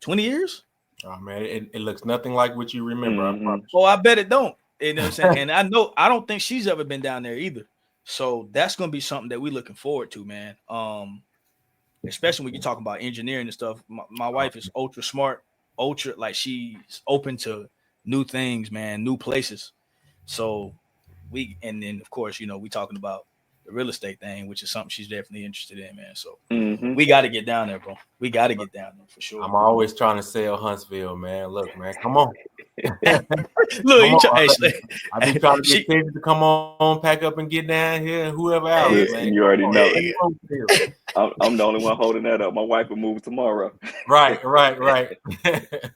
20 years. Oh man, it looks nothing like what you remember. I promise. Oh, I bet it don't. You know what I'm saying? And I don't think she's ever been down there either. So that's gonna be something that we're looking forward to, man. Especially when you're talking about engineering and stuff. My wife is ultra smart, like she's open to new things, man, new places. So and then of course, we talking about the real estate thing, which is something she's definitely interested in, man. So we got to get down there, bro. We got to get down there for sure. I'm always trying to sell Huntsville, man. Look, man, come on. Look, I've been trying to get Cedric to come on, pack up and get down here, and whoever else, man. You already know. I'm the only one holding that up. My wife will move tomorrow. Right.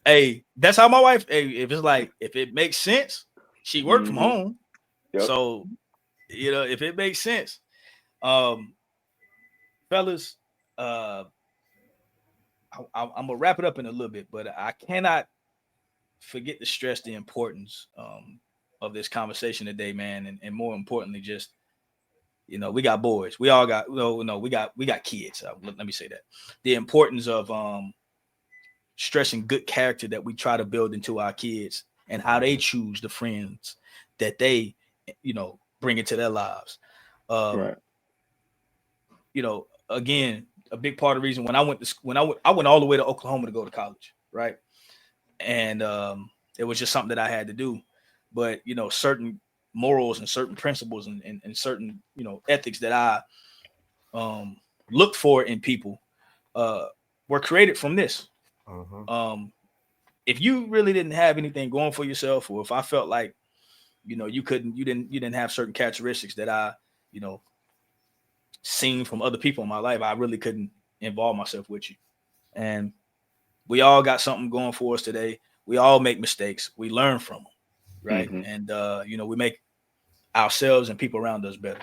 Hey, that's how my wife. Hey, if it makes sense, she worked from home. Yep. So, if it makes sense, fellas, I'm gonna wrap it up in a little bit, but I cannot forget to stress the importance of this conversation today, man, and more importantly, just we got boys, we all got we got kids. Let me say that the importance of stressing good character that we try to build into our kids and how they choose the friends that they bring into their lives. Right. Again, a big part of the reason when I went all the way to Oklahoma to go to college, right? And it was just something that I had to do. But certain morals and certain principles and certain ethics that I looked for in people were created from this. If you really didn't have anything going for yourself, or if I felt like you didn't have certain characteristics that I seen from other people in my life, I really couldn't involve myself with you. And we all got something going for us today. We all make mistakes. We learn from them, right? And we make ourselves and people around us better.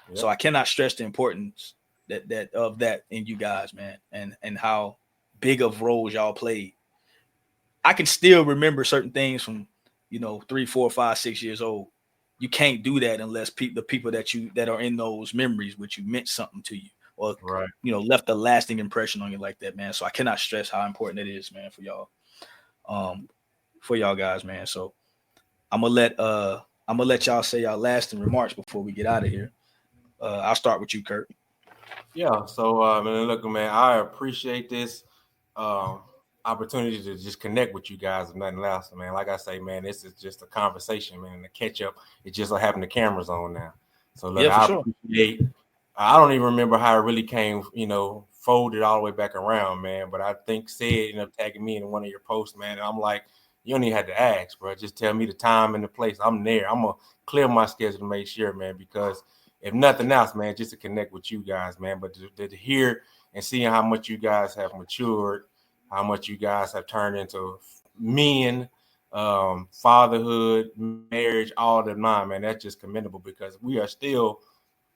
Yep. So I cannot stress the importance that in you guys, man, and how big of roles y'all played. I can still remember certain things from 3, 4, 5, 6 years old. You can't do that unless the people that are in those memories with you meant something to you, or left a lasting impression on you like that, man. So I cannot stress how important it is, man, for y'all guys, man. So I'm gonna let y'all say y'all lasting remarks before we get out of here. I'll start with you, Kurt. Yeah. So, look, man, I appreciate this opportunity to just connect with you guys, if nothing else, man. Like I say, man, this is just a conversation, man. And the catch up, it just so happened the camera's on now. So, look, Yeah, for I sure. appreciate. I don't even remember how it really came, folded all the way back around, man. But I think ended up tagging me in one of your posts, man. And I'm like, you don't even have to ask, bro. Just tell me the time and the place. I'm there. I'm gonna clear my schedule to make sure, man, because if nothing else, man, just to connect with you guys, man. But to hear and seeing how much you guys have matured, how much you guys have turned into men, fatherhood, marriage, all the nine, man, that's just commendable because we are still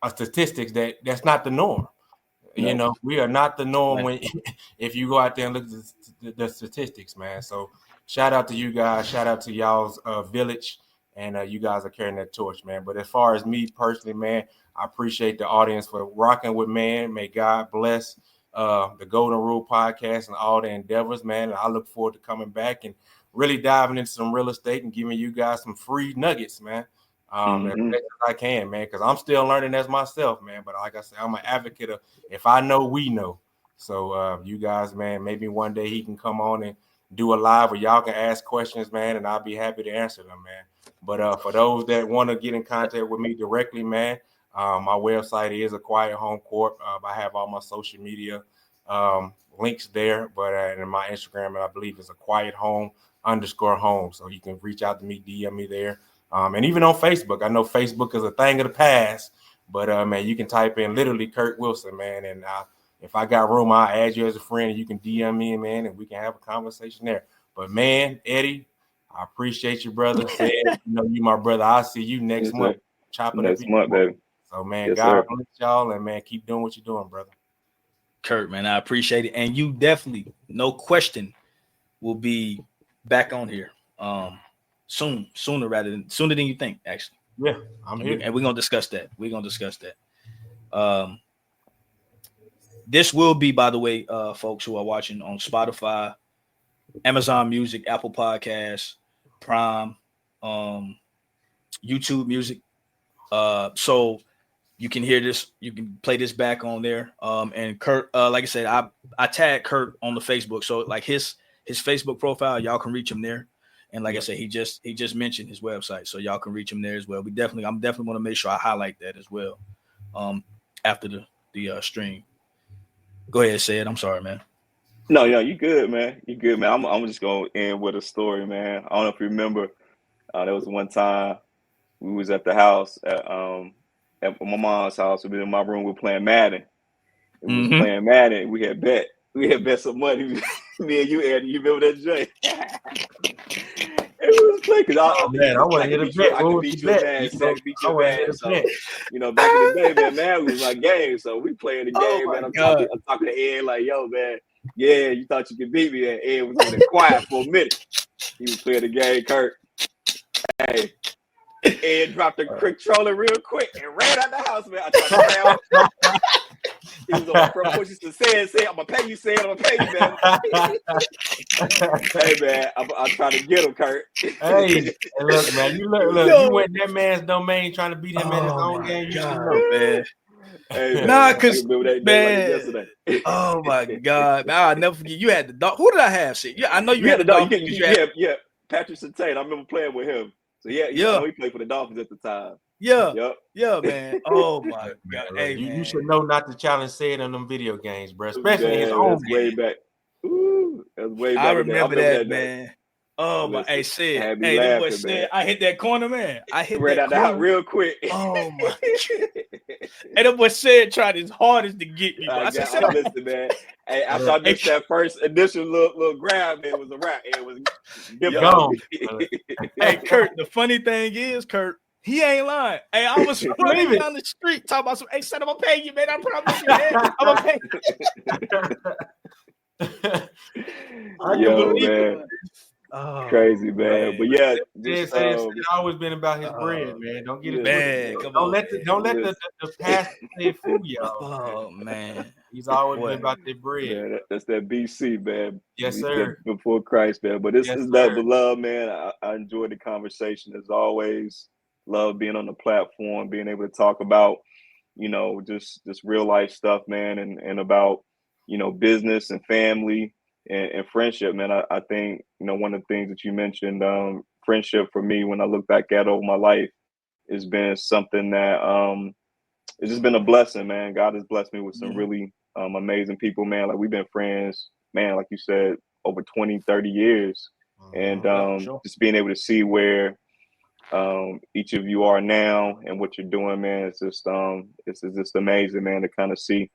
a statistics that's not the norm. No. We are not the norm Right. when if you go out there and look at the statistics, man. So shout out to you guys. Shout out to y'all's village. And you guys are carrying that torch, man. But as far as me personally, man, I appreciate the audience for rocking with, man. May God bless the Golden Rule podcast and all the endeavors, man. And I look forward to coming back and really diving into some real estate and giving you guys some free nuggets, man. As best as I can, man, because I'm still learning as myself, man. But like I said, I'm an advocate of if I know, we know. So you guys, man, maybe one day he can come on and do a live where y'all can ask questions, man, and I'll be happy to answer them, man. But for those that want to get in contact with me directly, man, my website is A Quiet Home Corp. I have all my social media links there, but in my Instagram, I believe it's A Quiet Home _home. So you can reach out to me, DM me there. And even on Facebook, I know Facebook is a thing of the past, but man, you can type in literally Kurt Wilson, man. And if I got room, I'll add you as a friend and you can DM me, man, and we can have a conversation there. But man, Eddie, I appreciate you, brother. Said, you my brother. I'll see you next month. Chop it up next month, baby. So, man, Yes, God sir. bless y'all, and man, keep doing what you're doing, brother. Kurt, man, I appreciate it. And you definitely, no question, will be back on here sooner than you think, actually. Yeah, I'm here. And we're gonna discuss that. This will be, by the way, folks who are watching on Spotify, Amazon Music, Apple Podcasts, Prime, YouTube Music. So you can hear this, you can play this back on there. And Kurt, like I said, I tagged Kurt on the Facebook. So like his Facebook profile, y'all can reach him there. And like I said, he just mentioned his website, so y'all can reach him there as well. I'm definitely want to make sure I highlight that as well. After the stream. Go ahead, say it. I'm sorry, man. No, you good, man. You good, man. I'm just gonna end with a story, man. I don't know if you remember. There was one time we was at the house at my mom's house. We been in my room. We were playing Madden. And we was playing Madden. We had bet some money. Me and you, Eddie. You remember that, Jay? It was playing because I want to hit a bet. I could beat your man. So beat your man. So back in the day, man was my game. So we playing the game, man. I'm talking to Ed like, yo, man. Yeah, you thought you could beat me, and Ed was on there quiet for a minute. He was playing the game, Kurt. Hey, Ed dropped the controller real quick and ran out the house, man. I tried to grab him. He was on the front porch. He said, I'm going to pay you, I'm going to pay you, man. Hey, man, I'm trying to get him, Kurt. Hey, look, man, you went in that man's domain trying to beat him at his own game. You should know, man. Hey, man. Nah, because, remember that day like yesterday. Oh, my God. I'll never forget. You had the dog. Who did I have? See, yeah, I know you had the dog. Yeah, Patrick Sertain. I remember playing with him. So, I know he played for the Dolphins at the time. Yeah. Yep. Yeah, man. Oh, my God. Hey, you should know not to challenge Sid in them video games, bro. Especially his own game. Way back. Ooh, that's way back. I remember that, man. Oh, my. Hey, Sid. Hey, that boy Sid. I hit that corner, man. I hit ran that out the house real quick. Oh, my God. Hey, that boy Sid tried his hardest to get me. Listen, man. Hey, after I missed that first initial little grab, man, it was a wrap. It was gone. Hey, Kurt, the funny thing is, Kurt, he ain't lying. Hey, I was running down the street talking about some. Hey, son, I'm gonna pay you, man. I promise you, man. I'm gonna pay you. Yo, man. Oh, crazy, man. But yeah, it's always been about his bread, man. Don't get it man. Don't let the past fool y'all. Oh, man. He's always been about their bread. Yeah, that's that BC, man. Yes, sir. Before Christ, man. But this is nothing but love, man. I enjoyed the conversation as always. Love being on the platform, being able to talk about just real life stuff, man, and about, business and family and friendship, man. I think, one of the things that you mentioned, friendship for me, when I look back at over my life, has been something that it's just been a blessing, man. God has blessed me with some really amazing people, man. Like, we've been friends, man, like you said, over 20, 30 years. And just being able to see where each of you are now and what you're doing, man, it's just amazing, man, to kind of see,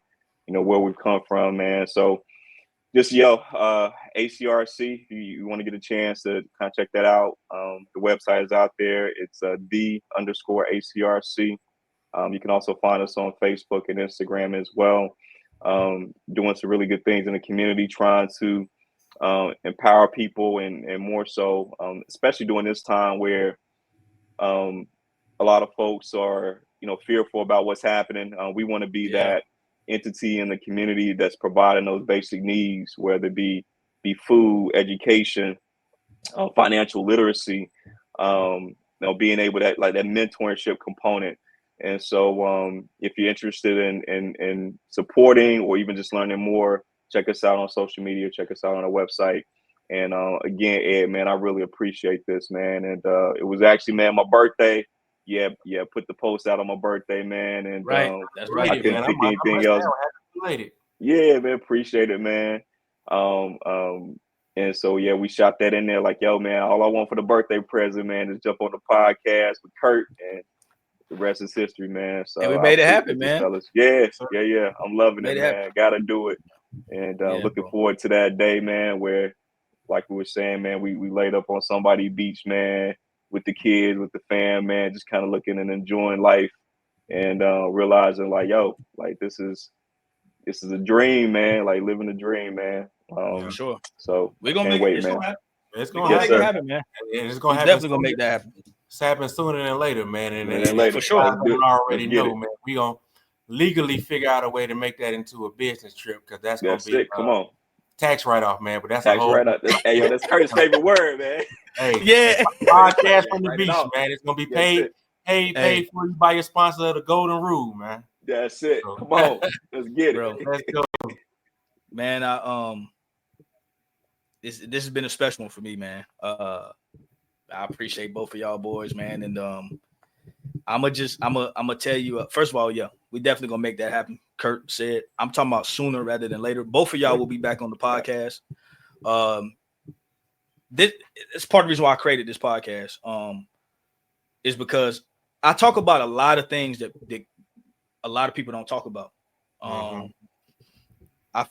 where we've come from, man. So just ACRC, if you want to get a chance to kind of check that out. The website is out there. It's _ACRC. You can also find us on Facebook and Instagram as well. Doing some really good things in the community, trying to empower people and more so, especially during this time where a lot of folks are, fearful about what's happening. We want to be that entity in the community that's providing those basic needs, whether it be food, education, financial literacy, being able to, like, that mentorship component. And so if you're interested in supporting or even just learning more, check us out on social media, check us out on our website. And again, Ed, man, I really appreciate this, man. And it was actually, man, my birthday. Yeah, put the post out on my birthday, man. And that's right, I couldn't think anything else. Yeah, man, appreciate it, man. And so, we shot that in there like, yo, man, all I want for the birthday present, man, is jump on the podcast with Kurt, and the rest is history, man. So we made it happen, man. Fellas. Yeah. I'm loving it, man. Gotta do it. And looking forward to that day, man, where, like we were saying, man, we laid up on somebody's beach, man, with the kids, with the fam, man, just kind of looking and enjoying life, and realizing, like, yo, like, this is a dream, man, like living a dream, man. For sure. So we're gonna make it, man. It's gonna make it happen, man. It's gonna happen. Definitely gonna make that happen. It's happening sooner than later, man. And later. For sure, you already know, man. We gonna legally figure out a way to make that into a business trip, because that's gonna be Come on. Tax write-off, man. But that's tax write-off. Hey, yo, that's Curtis' favorite word, man. Hey, podcast from the beach, man. It's gonna be paid for you by your sponsor of the Golden Rule, man. That's it. So, come on, let's get it, bro. Let's go, man. This has been a special one for me, man. I appreciate both of y'all boys, man. And I'm gonna tell you, first of all, we definitely gonna make that happen. Kurt said, I'm talking about sooner rather than later. Both of y'all will be back on the podcast. This is part of the reason why I created this podcast. Is because I talk about a lot of things that a lot of people don't talk about. I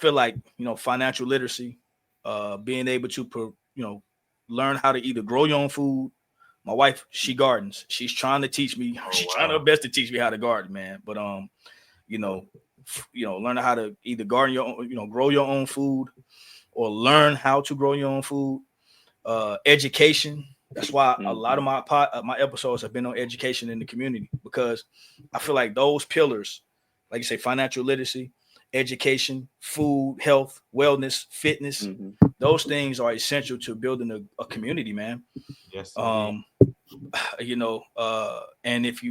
feel like, financial literacy, being able to, learn how to either grow your own food. My wife, she gardens. She's trying to teach me. She's trying her best to teach me how to garden, man. But learning how to either garden your own, grow your own food, or learn how to grow your own food. Education. That's why a lot of my episodes have been on education in the community, because I feel like those pillars, like you say, financial literacy, education, food, health, wellness, fitness, those things are essential to building a community, man. Yes. And if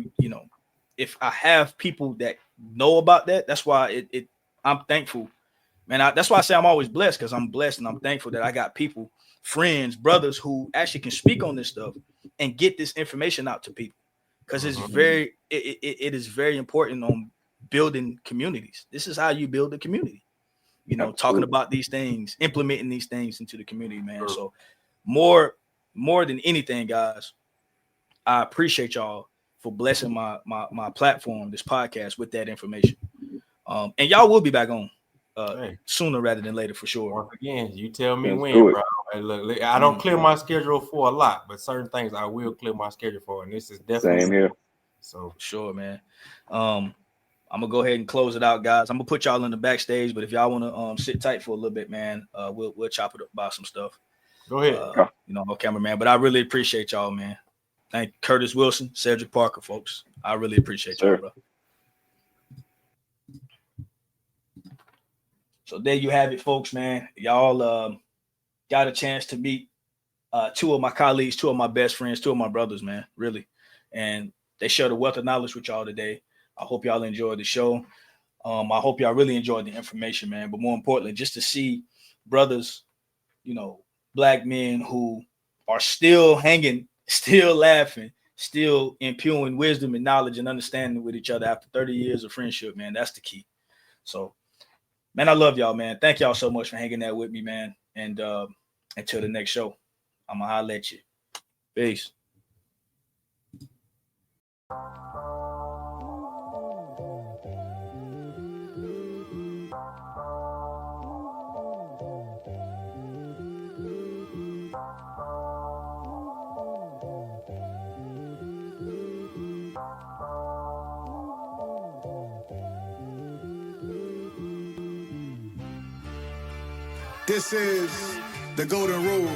if I have people that know about that, that's why I'm thankful, man. That's why I say I'm always blessed, because I'm blessed and I'm thankful that I got people, friends, brothers who actually can speak on this stuff and get this information out to people, because it is very important on building communities. This is how you build a community, talking about these things, implementing these things into the community, man. So more than anything, guys, I appreciate y'all for blessing my platform, this podcast, with that information. And y'all will be back on sooner rather than later, for sure. Once again, you tell me when, bro. Hey, look, I don't clear my schedule for a lot, but certain things I will clear my schedule for, and this is definitely same here. So sure, man. I'm gonna go ahead and close it out, guys. I'm gonna put y'all in the backstage, but if y'all want to sit tight for a little bit, man, we'll chop it up about some stuff. Go ahead. No cameraman, but I really appreciate y'all, man. Thank Curtis Wilson, Cedric Parker, folks. I really appreciate y'all, bro. So there you have it, folks, man. Y'all got a chance to meet two of my colleagues, two of my best friends, two of my brothers, man, really. And they shared a wealth of knowledge with y'all today. I hope y'all enjoyed the show. I hope y'all really enjoyed the information, man. But more importantly, just to see brothers, black men who are still hanging, still laughing, still impuing wisdom and knowledge and understanding with each other after 30 years of friendship, man. That's the key. So, man, I love y'all, man. Thank y'all so much for hanging out with me, man. And until the next show, I'm going to holler at you. Peace. This is the golden rule.